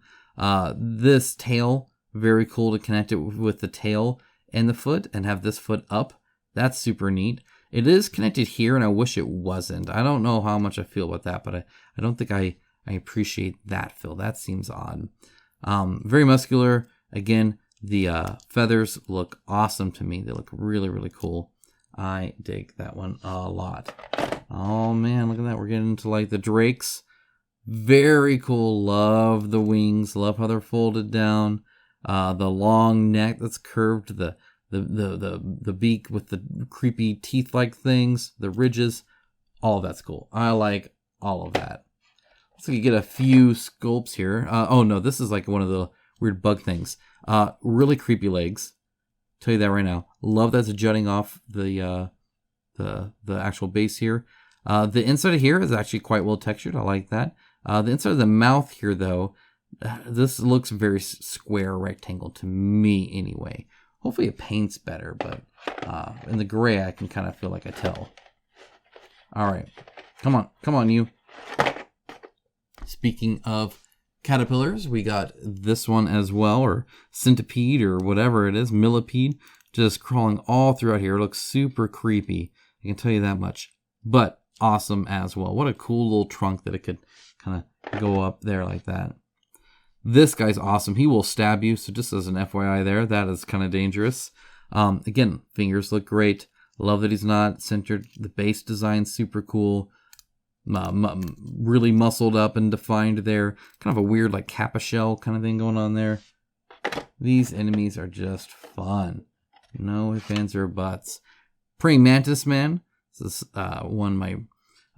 This tail, very cool to connect it with the tail and the foot and have this foot up. That's super neat. It is connected here, and I wish it wasn't. I don't know how much I feel about that, but I don't think I appreciate that feel. That seems odd. Very muscular. Again, the feathers look awesome to me. They look really, really cool. I dig that one a lot. Oh man, look at that. We're getting into the drakes. Very cool. Love the wings. Love how they're folded down. The long neck that's curved. The beak with the creepy teeth-like things. The ridges. All of that's cool. I like all of that. So you get a few sculpts here. Oh no, this is like one of the weird bug things. Really creepy legs. Tell you that right now. Love that's jutting off the actual base here. The inside of here is actually quite well textured. I like that. The inside of the mouth here, though, this looks very square rectangle to me anyway. Hopefully it paints better, but in the gray I can kind of feel like I tell. All right, come on, you. Speaking of caterpillars, we got this one as well, or centipede, or whatever it is, millipede, just crawling all throughout here. It looks super creepy. I can tell you that much, but awesome as well. What a cool little trunk that it could kind of go up there like that. This guy's awesome. He will stab you, so just as an FYI there, that is kind of dangerous. Again, fingers look great. Love that he's not centered. The base design's super cool. Really muscled up and defined there. Kind of a weird like kappa shell kind of thing going on there. These enemies are just fun. No ifs, ands, or buts. Praying Mantis Man. This is one my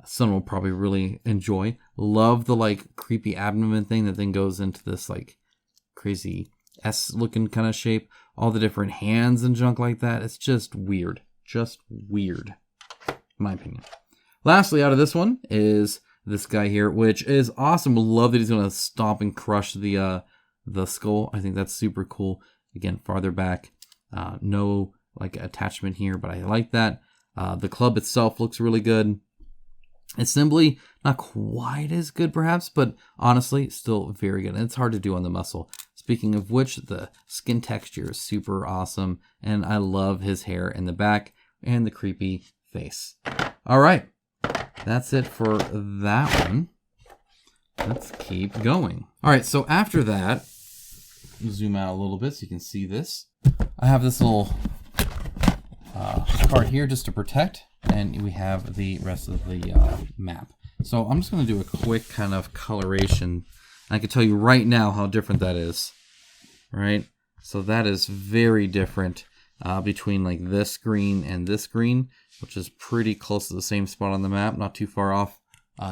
son will probably really enjoy. Love the like creepy abdomen thing that then goes into this like crazy S looking kind of shape. All the different hands and junk like that. It's just weird. Just weird. In my opinion. Lastly, out of this one is this guy here, which is awesome. Love that he's going to stomp and crush the skull. I think that's super cool. Again, farther back. No like attachment here, but I like that. The club itself looks really good. Assembly, not quite as good perhaps, but honestly, still very good. And it's hard to do on the muscle. Speaking of which, the skin texture is super awesome. And I love his hair in the back and the creepy face. All right. That's it for that one. Let's keep going. All right, so after that, zoom out a little bit so you can see this. I have this little card here just to protect, and we have the rest of the map. So I'm just going to do a quick kind of coloration. I can tell you right now how different that is. Right? So that is very different between like this green and this green, which is pretty close to the same spot on the map, not too far off.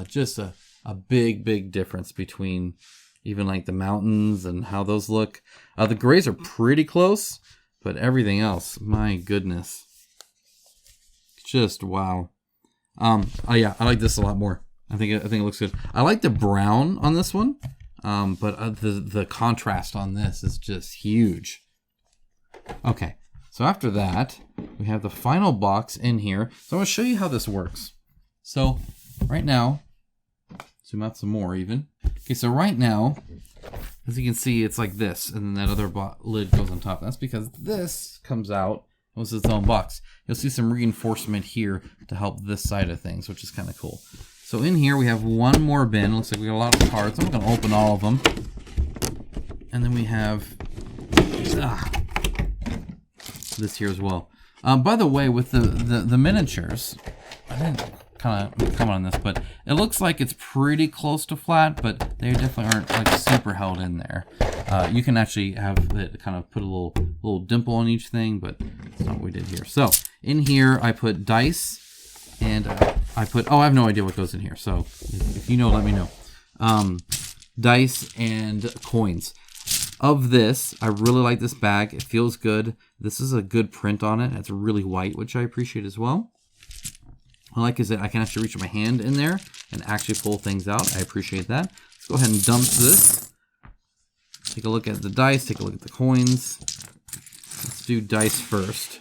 Just a big difference between even like the mountains and how those look. The grays are pretty close, but everything else, my goodness. Just wow. Oh yeah, I like this a lot more. I think it looks good. I like the brown on this one, but the contrast on this is just huge. Okay. So after that, we have the final box in here. So I'm going to show you how this works. So right now, zoom out some more even. Okay, so right now, as you can see, it's like this. And then that other lid goes on top. That's because this comes out as its own box. You'll see some reinforcement here to help this side of things, which is kind of cool. So in here, we have one more bin. Looks like we got a lot of cards. I'm going to open all of them. And then we have this here as well. By the way, with the miniatures, I didn't kind of comment on this, but it looks like it's pretty close to flat, but they definitely aren't like super held in there. You can actually have it kind of put a little dimple on each thing, but that's not what we did here. So in here, I put dice, and I have no idea what goes in here. So if you know, let me know. Dice and coins. Of this, I really like this bag. It feels good. This is a good print on it. It's really white, which I appreciate as well. What I like is that I can actually reach my hand in there and actually pull things out. I appreciate that. Let's go ahead and dump this. Take a look at the dice. Take a look at the coins. Let's do dice first.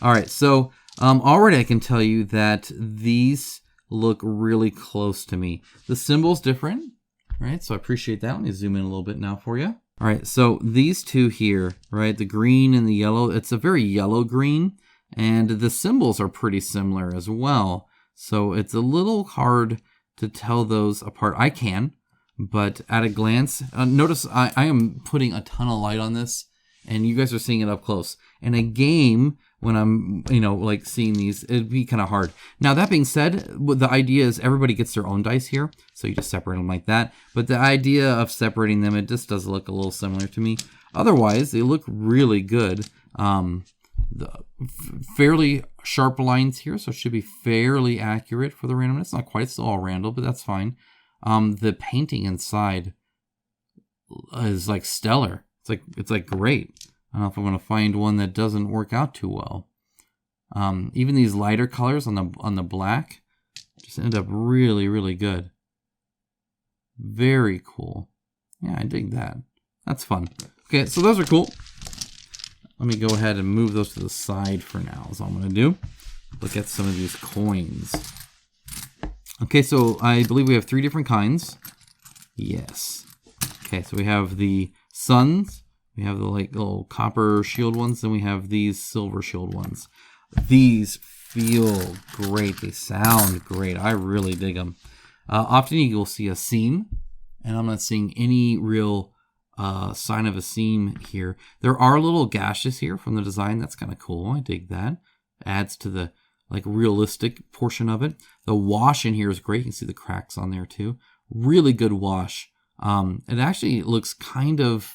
All right, so already I can tell you that these look really close to me. The symbol's different. Right, so I appreciate that. Let me zoom in a little bit now for you. All right, so these two here, right, the green and the yellow, it's a very yellow green, and the symbols are pretty similar as well. So it's a little hard to tell those apart. I can, but at a glance, notice I am putting a ton of light on this, and you guys are seeing it up close. In a game, when I'm, like seeing these. It'd be kind of hard. Now, that being said, the idea is everybody gets their own dice here. So you just separate them like that. But the idea of separating them, it just does look a little similar to me. Otherwise, they look really good. The fairly sharp lines here, so it should be fairly accurate for the randomness. Not quite, still all random, but that's fine. The painting inside is like stellar. It's like great. I don't know if I'm going to find one that doesn't work out too well. Even these lighter colors on the black just end up really, really good. Very cool. Yeah, I dig that. That's fun. Okay, so those are cool. Let me go ahead and move those to the side for now, is all I'm going to do. Look at some of these coins. Okay, so I believe we have 3 different kinds. Yes. Okay, so we have the suns. We have the little copper shield ones. Then we have these silver shield ones. These feel great. They sound great. I really dig them. Often you will see a seam, and I'm not seeing any real sign of a seam here. There are little gashes here from the design. That's kind of cool. I dig that. Adds to the realistic portion of it. The wash in here is great. You can see the cracks on there too. Really good wash. It actually looks kind of,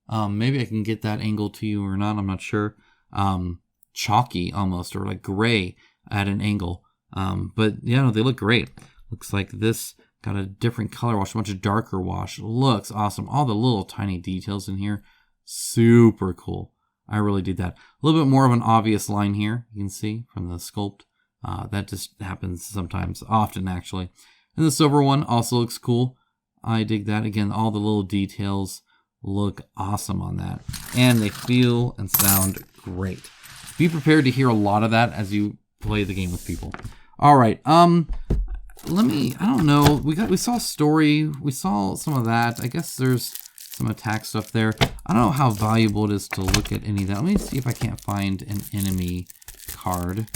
maybe I can get that angle to you or not. I'm not sure. Chalky almost, or like gray at an angle. But yeah, no, they look great. Looks like this got a different color wash, a much darker wash. Looks awesome. All the little tiny details in here. Super cool. I really did that. A little bit more of an obvious line here. You can see from the sculpt. That just happens sometimes, often actually. And the silver one also looks cool. I dig that. Again, all the little details look awesome on that. And they feel and sound great. Be prepared to hear a lot of that as you play the game with people. All right. I don't know. We saw story. We saw some of that. I guess there's some attack stuff there. I don't know how valuable it is to look at any of that. Let me see if I can't find an enemy card.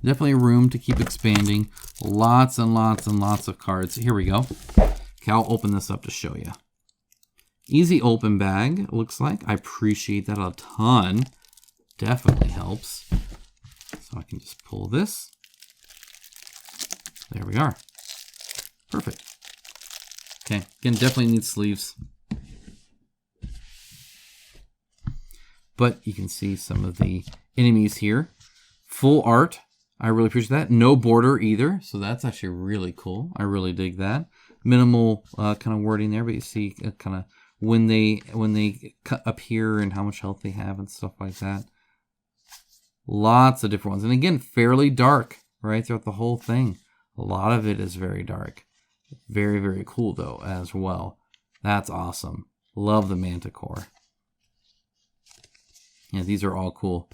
Definitely room to keep expanding. Lots and lots and lots of cards. Here we go. Okay, I'll open this up to show you. Easy open bag, looks like. I appreciate that a ton. Definitely helps. So I can just pull this. There we are. Perfect. Okay, again, definitely needs sleeves. But you can see some of the enemies here. Full art. I really appreciate that. No border either, so that's actually really cool. I really dig that. Minimal kind of wording there, but you see kind of when they appear and how much health they have and stuff like that. Lots of different ones. And again, fairly dark, right, throughout the whole thing. A lot of it is very dark. Very, very cool, though, as well. That's awesome. Love the Manticore. Yeah, these are all cool.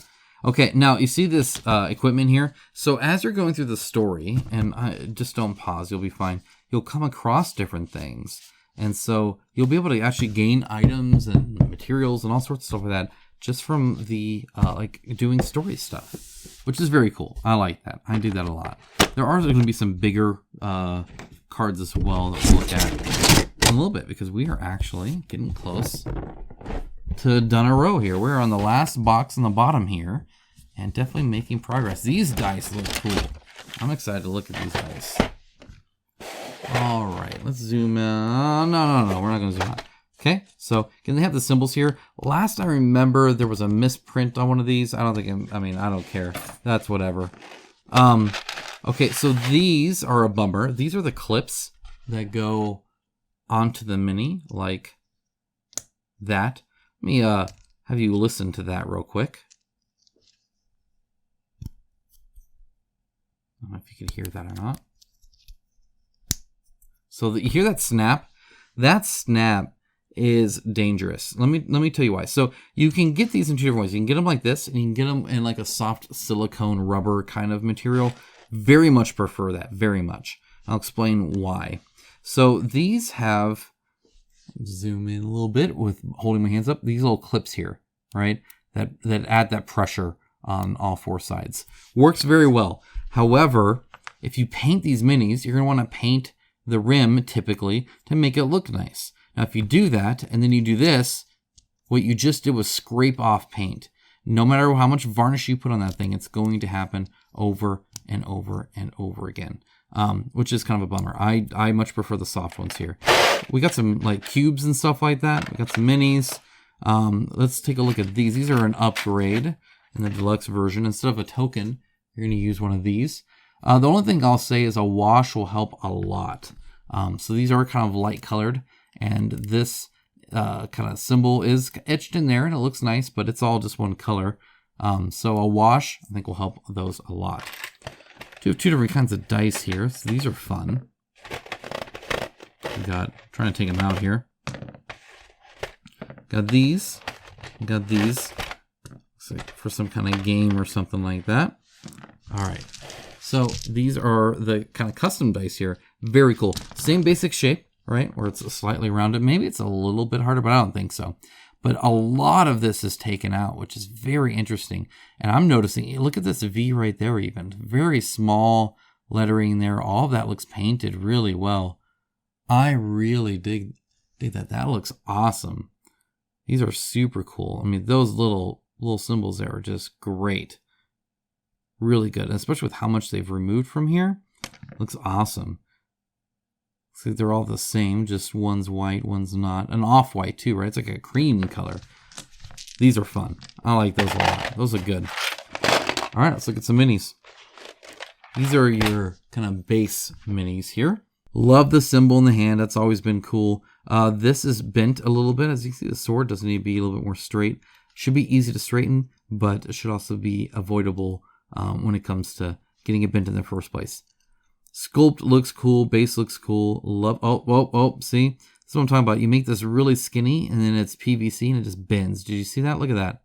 Okay, now you see this equipment here. So as you're going through the story, and just don't pause, you'll be fine. You'll come across different things. And so you'll be able to actually gain items and materials and all sorts of stuff like that just from the doing story stuff, which is very cool. I like that. I do that a lot. There are going to be some bigger cards as well that we'll look at in a little bit because we are actually getting close to done a row here. We're on the last box on the bottom here and definitely making progress. These dice look cool. I'm excited to look at these dice. All right, let's zoom in. No, we're not going to zoom out. Okay, so can they have the symbols here? Last I remember, there was a misprint on one of these. I don't think, I don't care. That's whatever. Okay, so these are a bummer. These are the clips that go onto the mini, like that. Let me have you listen to that real quick. I don't know if you can hear that or not. So you hear that snap? That snap is dangerous. Let me tell you why. So you can get these in 2 different ways. You can get them like this, and you can get them in like a soft silicone rubber kind of material. Very much prefer that, very much. I'll explain why. So these have, zoom in a little bit with holding my hands up, these little clips here, right? That add that pressure on all 4 sides. Works very well. However, if you paint these minis, you're going to want to paint the rim typically to make it look nice. Now, if you do that and then you do this, what you just did was scrape off paint. no matter how much varnish you put on that thing, it's going to happen over and over and over again, which is kind of a bummer. I much prefer the soft ones here. We got some like cubes and stuff like that. We got some minis. Let's take a look at these. These are an upgrade in the deluxe version. Instead of a token, you're going to use one of these. The only thing I'll say is a wash will help a lot. So these are kind of light colored, and this kind of symbol is etched in there, and it looks nice, but it's all just one color. So a wash, I think, will help those a lot. We have two different kinds of dice here, so these are fun. We got, trying to take them out here. Got these. Got these. Looks like for some kind of game or something like that. All right. So these are the kind of custom dice here. Very cool. Same basic shape, right? Where it's slightly rounded. Maybe it's a little bit harder, but I don't think so. But a lot of this is taken out, which is very interesting. And I'm noticing, look at this V right there even. Very small lettering there. All of that looks painted really well. I really dig that. That looks awesome. These are super cool. I mean, those little symbols there are just great. Really good, and especially with how much they've removed from here. Looks awesome. See, they're all the same, just one's white, one's not. An off-white too, right? It's like a cream color. These are fun. I like those a lot. Those are good. All right, let's look at some minis. These are your kind of base minis here. Love the symbol in the hand. That's always been cool. This is bent a little bit. As you can see, the sword does need to be a little bit more straight. Should be easy to straighten, but it should also be avoidable when it comes to getting it bent in the first place. Sculpt looks cool. Base looks cool. Love. Oh, see? That's what I'm talking about. You make this really skinny, and then it's PVC, and it just bends. Did you see that? Look at that.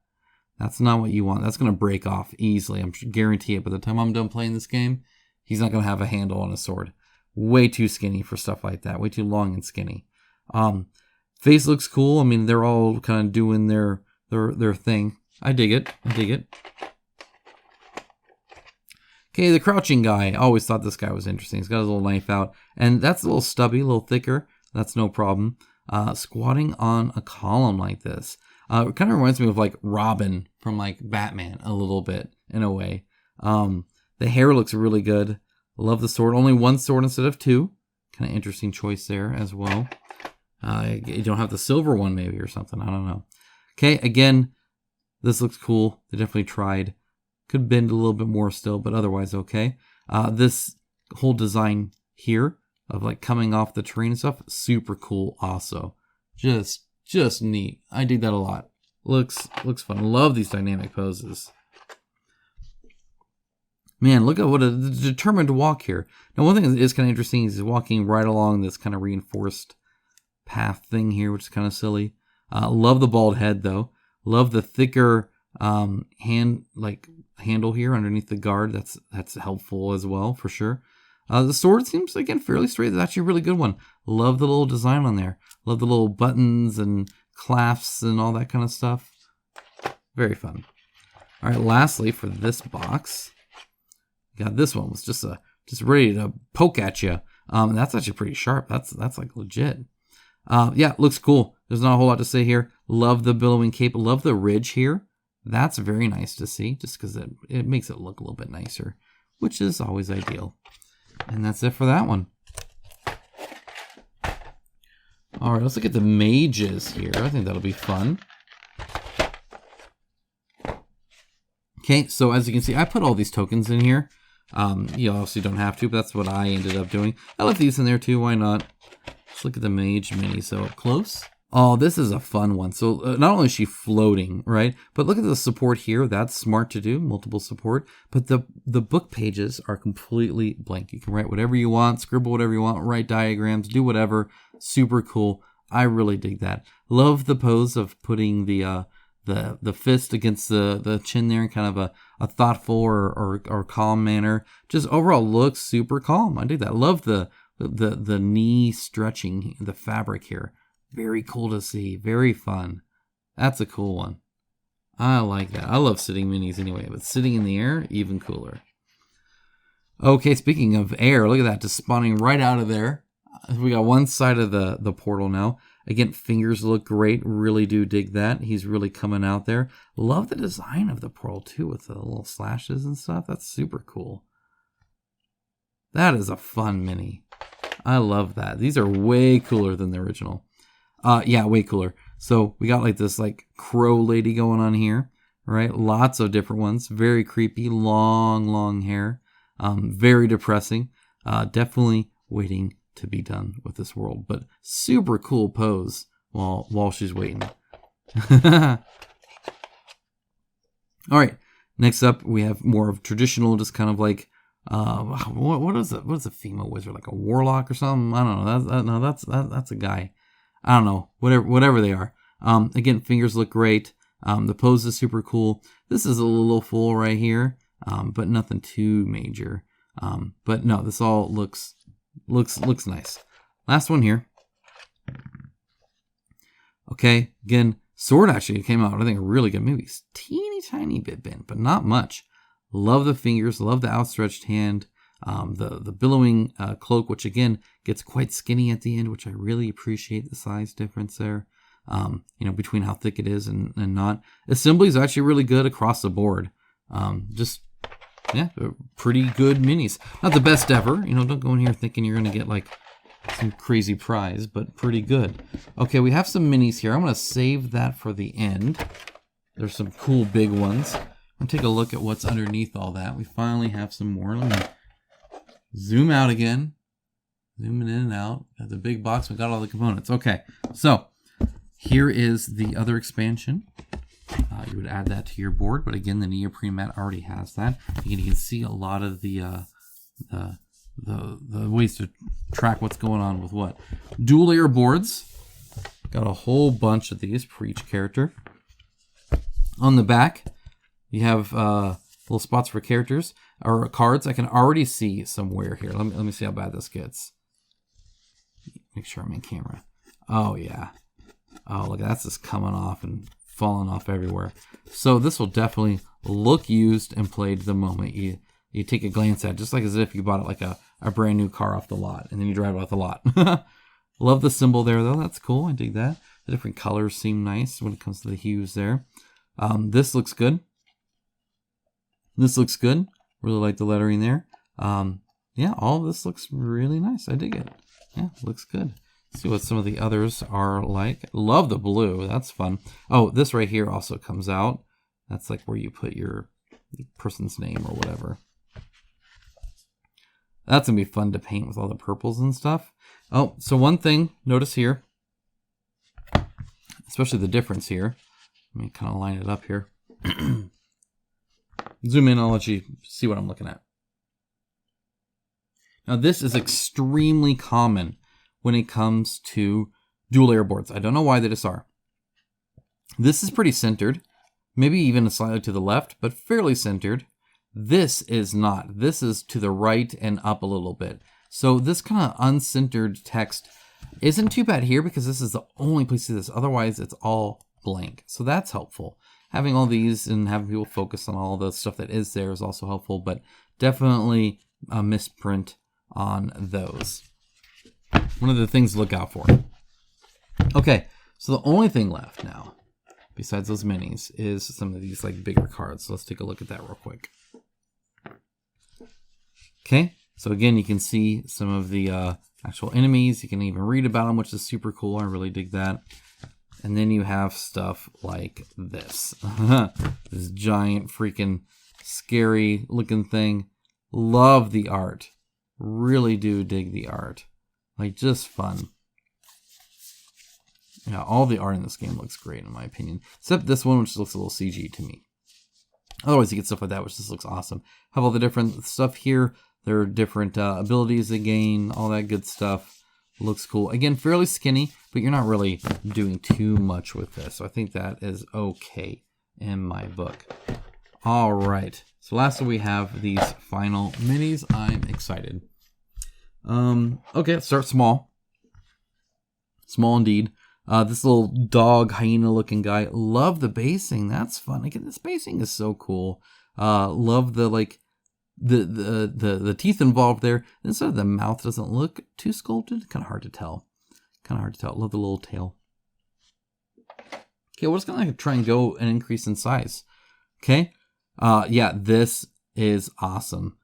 That's not what you want. That's going to break off easily. I'm guarantee it. By the time I'm done playing this game, he's not going to have a handle on a sword. Way too skinny for stuff like that. Way too long and skinny. Face looks cool. I mean, they're all kind of doing their thing. I dig it. I dig it. Okay, the crouching guy. I always thought this guy was interesting. He's got his little knife out, and that's a little stubby, a little thicker. That's no problem. Squatting on a column like this. It kind of reminds me of like Robin from like Batman a little bit in a way. The hair looks really good. Love the sword. Only one sword instead of two. Kind of interesting choice there as well. You don't have the silver one maybe or something. I don't know. Okay, again, this looks cool. They definitely tried. Could bend a little bit more still, but otherwise okay. This whole design here of like coming off the train and stuff, super cool also. Just neat. I dig that a lot. Looks fun. Love these dynamic poses. Man, look at what a determined walk here. Now, one thing that is kind of interesting is he's walking right along this kind of reinforced path thing here, which is kind of silly. Love the bald head though. Love the thicker handle here underneath the guard. That's helpful as well for sure. The sword seems again fairly straight. It's actually a really good one. Love the little design on there. Love the little buttons and clasps and all that kind of stuff. Very fun. All right, lastly for this box, got this one. Was just ready to poke at you. That's actually pretty sharp. That's like legit. Yeah, looks cool. There's not a whole lot to say here. Love the billowing cape. Love the ridge here. That's very nice to see, just because it makes it look a little bit nicer, which is always ideal. And that's it for that one. All right, let's look at the mages here. I think that'll be fun. Okay, so as you can see, I put all these tokens in here. You obviously don't have to, but that's what I ended up doing. I left these in there too. Why not? Let's look at the mage mini. So up close. Oh, this is a fun one. So not only is she floating, right? But look at the support here. That's smart to do, multiple support. But the book pages are completely blank. You can write whatever you want, scribble whatever you want, write diagrams, do whatever. Super cool. I really dig that. Love the pose of putting the fist against the chin there in kind of a thoughtful or calm manner. Just overall looks super calm. I dig that. Love the knee stretching the fabric here. Very cool to see. Very fun. That's a cool one. I like that. I love sitting minis anyway, but sitting in the air, even cooler. Okay, speaking of air, look at that. Just spawning right out of there. We got one side of the portal now. Again, fingers look great. Really do dig that. He's really coming out there. Love the design of the portal too with the little slashes and stuff. That's super cool. That is a fun mini. I love that. These are way cooler than the original. Yeah, way cooler. So we got like this like crow lady going on here, right? Lots of different ones. Very creepy, long hair. Very depressing. Definitely waiting to be done with this world, but super cool pose while she's waiting. All right, next up we have more of traditional, just kind of like what is it? What is a female wizard, like a warlock or something? I don't know. That's a guy. I don't know. Whatever they are. Again, fingers look great. The pose is super cool. This is a little full right here, but nothing too major. But no, this all looks nice. Last one here. Okay, again, sword actually came out, I think, really good. Maybe teeny tiny bit bent, but not much. Love the fingers, love the outstretched hand, the billowing cloak, which again gets quite skinny at the end, which I really appreciate the size difference there. Between how thick it is and not. Assembly is actually really good across the board. Yeah, pretty good minis. Not the best ever. Don't go in here thinking you're going to get like some crazy prize, but pretty good. Okay, we have some minis here. I'm going to save that for the end. There's some cool big ones. I'm going to take a look at what's underneath all that. We finally have some more. Let me zoom out again. Zooming in and out. Got the big box. We got all the components. Okay, so here is the other expansion. You would add that to your board, but again, the neoprene mat already has that. Again, you can see a lot of the ways to track what's going on with what. Dual layer boards. Got a whole bunch of these for each character. On the back, you have little spots for characters or cards. I can already see some wear here. Let me see how bad this gets. Make sure I'm in camera. Oh yeah. Oh look, that's just coming off and falling off everywhere. So this will definitely look used and played the moment you take a glance at it, just like as if you bought it like a brand new car off the lot and then you drive it off the lot. Love the symbol there though. That's cool. I dig that. The different colors seem nice when it comes to the hues there. This looks good. This looks good. Really like the lettering there. Yeah, all of this looks really nice. I dig it. Yeah, looks good. See what some of the others are like. Love the blue. That's fun. Oh, this right here also comes out. That's like where you put your person's name or whatever. That's going to be fun to paint with all the purples and stuff. Oh, so one thing, notice here, especially the difference here. Let me kind of line it up here. Zoom in, I'll let you see what I'm looking at. Now, this is extremely common when it comes to dual layer boards. I don't know why they just are. This is pretty centered, maybe even slightly to the left, but fairly centered. This is not. This is to the right and up a little bit. So this kind of uncentered text isn't too bad here because this is the only place to see this. Otherwise, it's all blank. So that's helpful. Having all these and having people focus on all the stuff that is there is also helpful, but definitely a misprint on those. One of the things to look out for. Okay, so the only thing left now, besides those minis, is some of these like bigger cards. So let's take a look at that real quick. Okay, so again, you can see some of the actual enemies. You can even read about them, which is super cool. I really dig that. And then you have stuff like this. This giant freaking scary looking thing. Love the art. Really do dig the art. Like, just fun. Yeah, all the art in this game looks great in my opinion. Except this one, which looks a little CG to me. Otherwise, you get stuff like that, which just looks awesome. Have all the different stuff here. There are different abilities they gain, all that good stuff. Looks cool. Again, fairly skinny, but you're not really doing too much with this. So I think that is okay in my book. All right. So lastly, we have these final minis. I'm excited. Okay, let's start small. Small indeed. This little dog hyena looking guy. Love the basing. That's fun. Again, this basing is so cool. Love the like the teeth involved there. Instead of the mouth doesn't look too sculpted. Kind of hard to tell. Love the little tail. Okay, we're just gonna try and go and increase in size. Okay, yeah, this is awesome.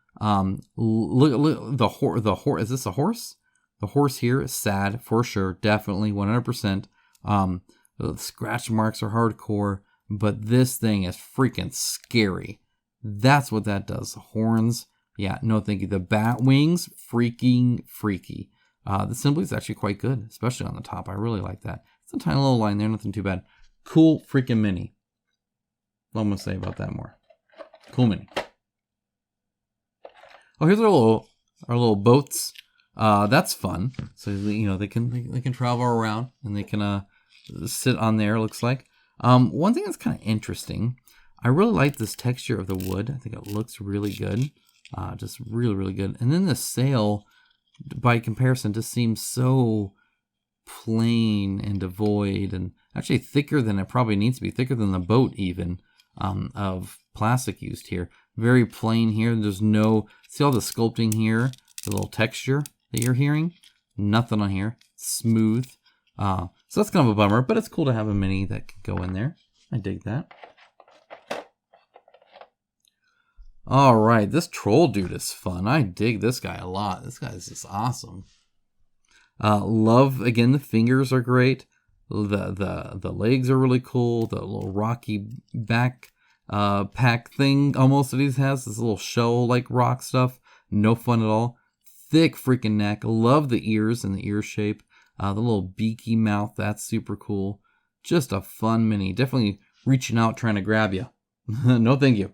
Look the horse. Is this a horse? The horse here is sad for sure, definitely 100%. The scratch marks are hardcore, but this thing is freaking scary. That's what that does. The horns, yeah, no thank you. The bat wings, freaking freaky. The assembly is actually quite good, especially on the top. I really like that. It's a tiny little line there, nothing too bad. Cool freaking mini. What am I gonna say about that more? Cool mini. Oh, here's our little boats. That's fun. So you know they can travel around and they can sit on there. Looks like. One thing that's kind of interesting. I really like this texture of the wood. I think it looks really good. Just really good. And then the sail, by comparison, just seems so plain and devoid, and actually thicker than it probably needs to be. Thicker than the boat even. Of plastic used here. Very plain here. There's no, see all the sculpting here, the little texture that you're hearing? Nothing on here. Smooth. So that's kind of a bummer, but it's cool to have a mini that can go in there. I dig that. All right, this troll dude is fun. I dig this guy a lot. This guy is just awesome. Love, again, the fingers are great. The legs are really cool. The little rocky back pack thing almost that he has. This little shell like rock stuff. No fun at all. Thick freaking neck. Love the ears and the ear shape. The little beaky mouth. That's super cool. Just a fun mini. Definitely reaching out trying to grab you. No thank you.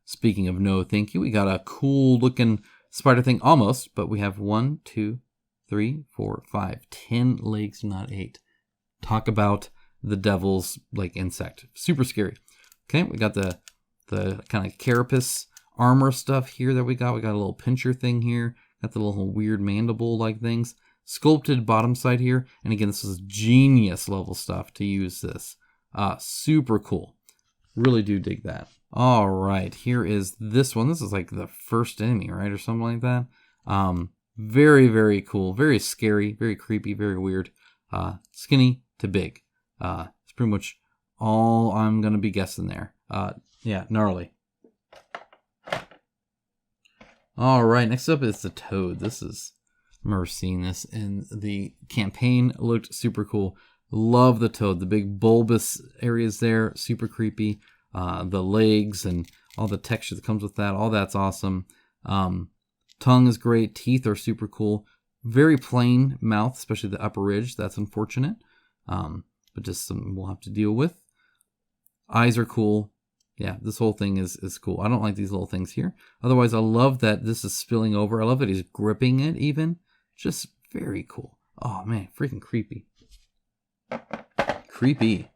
Speaking of no thank you, we got a cool looking spider thing almost, but we have 1, 2, 3, 4, 5, 10 legs, not 8. Talk about the devil's like insect. Super scary. Okay, we got the kind of carapace armor stuff here that we got. We got a little pincher thing here. Got the little weird mandible like things. Sculpted bottom side here. And again, this is genius level stuff to use this. Super cool. Really do dig that. All right, here is this one. This is like the first enemy, right? Or something like that. Very cool. Very scary. Very creepy. Very weird. Skinny to big. It's pretty much all I'm going to be guessing there. Yeah, gnarly. All right, next up is the toad. I remember seeing this in the campaign. It looked super cool. Love the toad. The big bulbous areas there. Super creepy. The legs and all the texture that comes with that. All that's awesome. Tongue is great. Teeth are super cool. Very plain mouth, especially the upper ridge. That's unfortunate. But just something we'll have to deal with. Eyes are cool. Yeah, this whole thing is cool. I don't like these little things here. Otherwise, I love that this is spilling over. I love that he's gripping it even. Just very cool. Oh, man, freaking creepy. Creepy.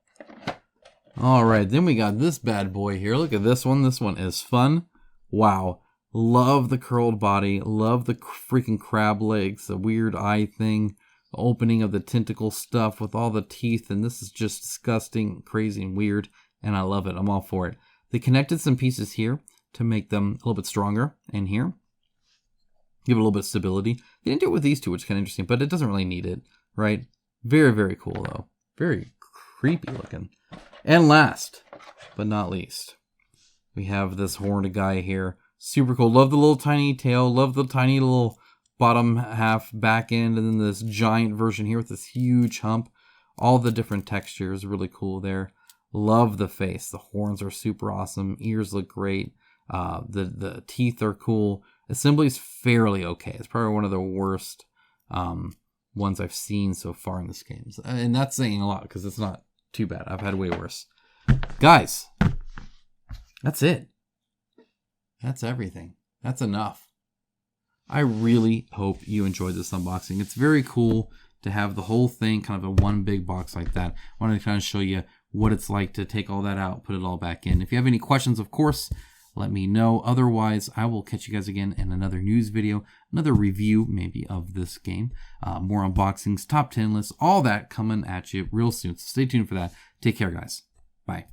All right, then we got this bad boy here. Look at this one. This one is fun. Wow. Love the curled body. Love the freaking crab legs. The weird eye thing. The opening of the tentacle stuff with all the teeth. And this is just disgusting, crazy, and weird. And I love it. I'm all for it. They connected some pieces here to make them a little bit stronger in here. Give it a little bit of stability. They didn't do it with these two, which is kind of interesting, but it doesn't really need it, right? Very cool, though. Very creepy looking. And last, but not least, we have this horned guy here. Super cool. Love the little tiny tail. Love the tiny little bottom half back end. And then this giant version here with this huge hump. All the different textures. Really cool there. Love the face. The horns are super awesome. Ears look great. The teeth are cool. Assembly's fairly okay. It's probably one of the worst ones I've seen so far in this game. And that's saying a lot because it's not too bad. I've had way worse. Guys, that's it. That's everything. That's enough. I really hope you enjoyed this unboxing. It's very cool to have the whole thing kind of a one big box like that. I wanted to kind of show you what it's like to take all that out, put it all back in. If you have any questions, of course, let me know. Otherwise, I will catch you guys again in another news video, another review maybe of this game. More unboxings, top 10 lists, all that coming at you real soon. So stay tuned for that. Take care, guys. Bye.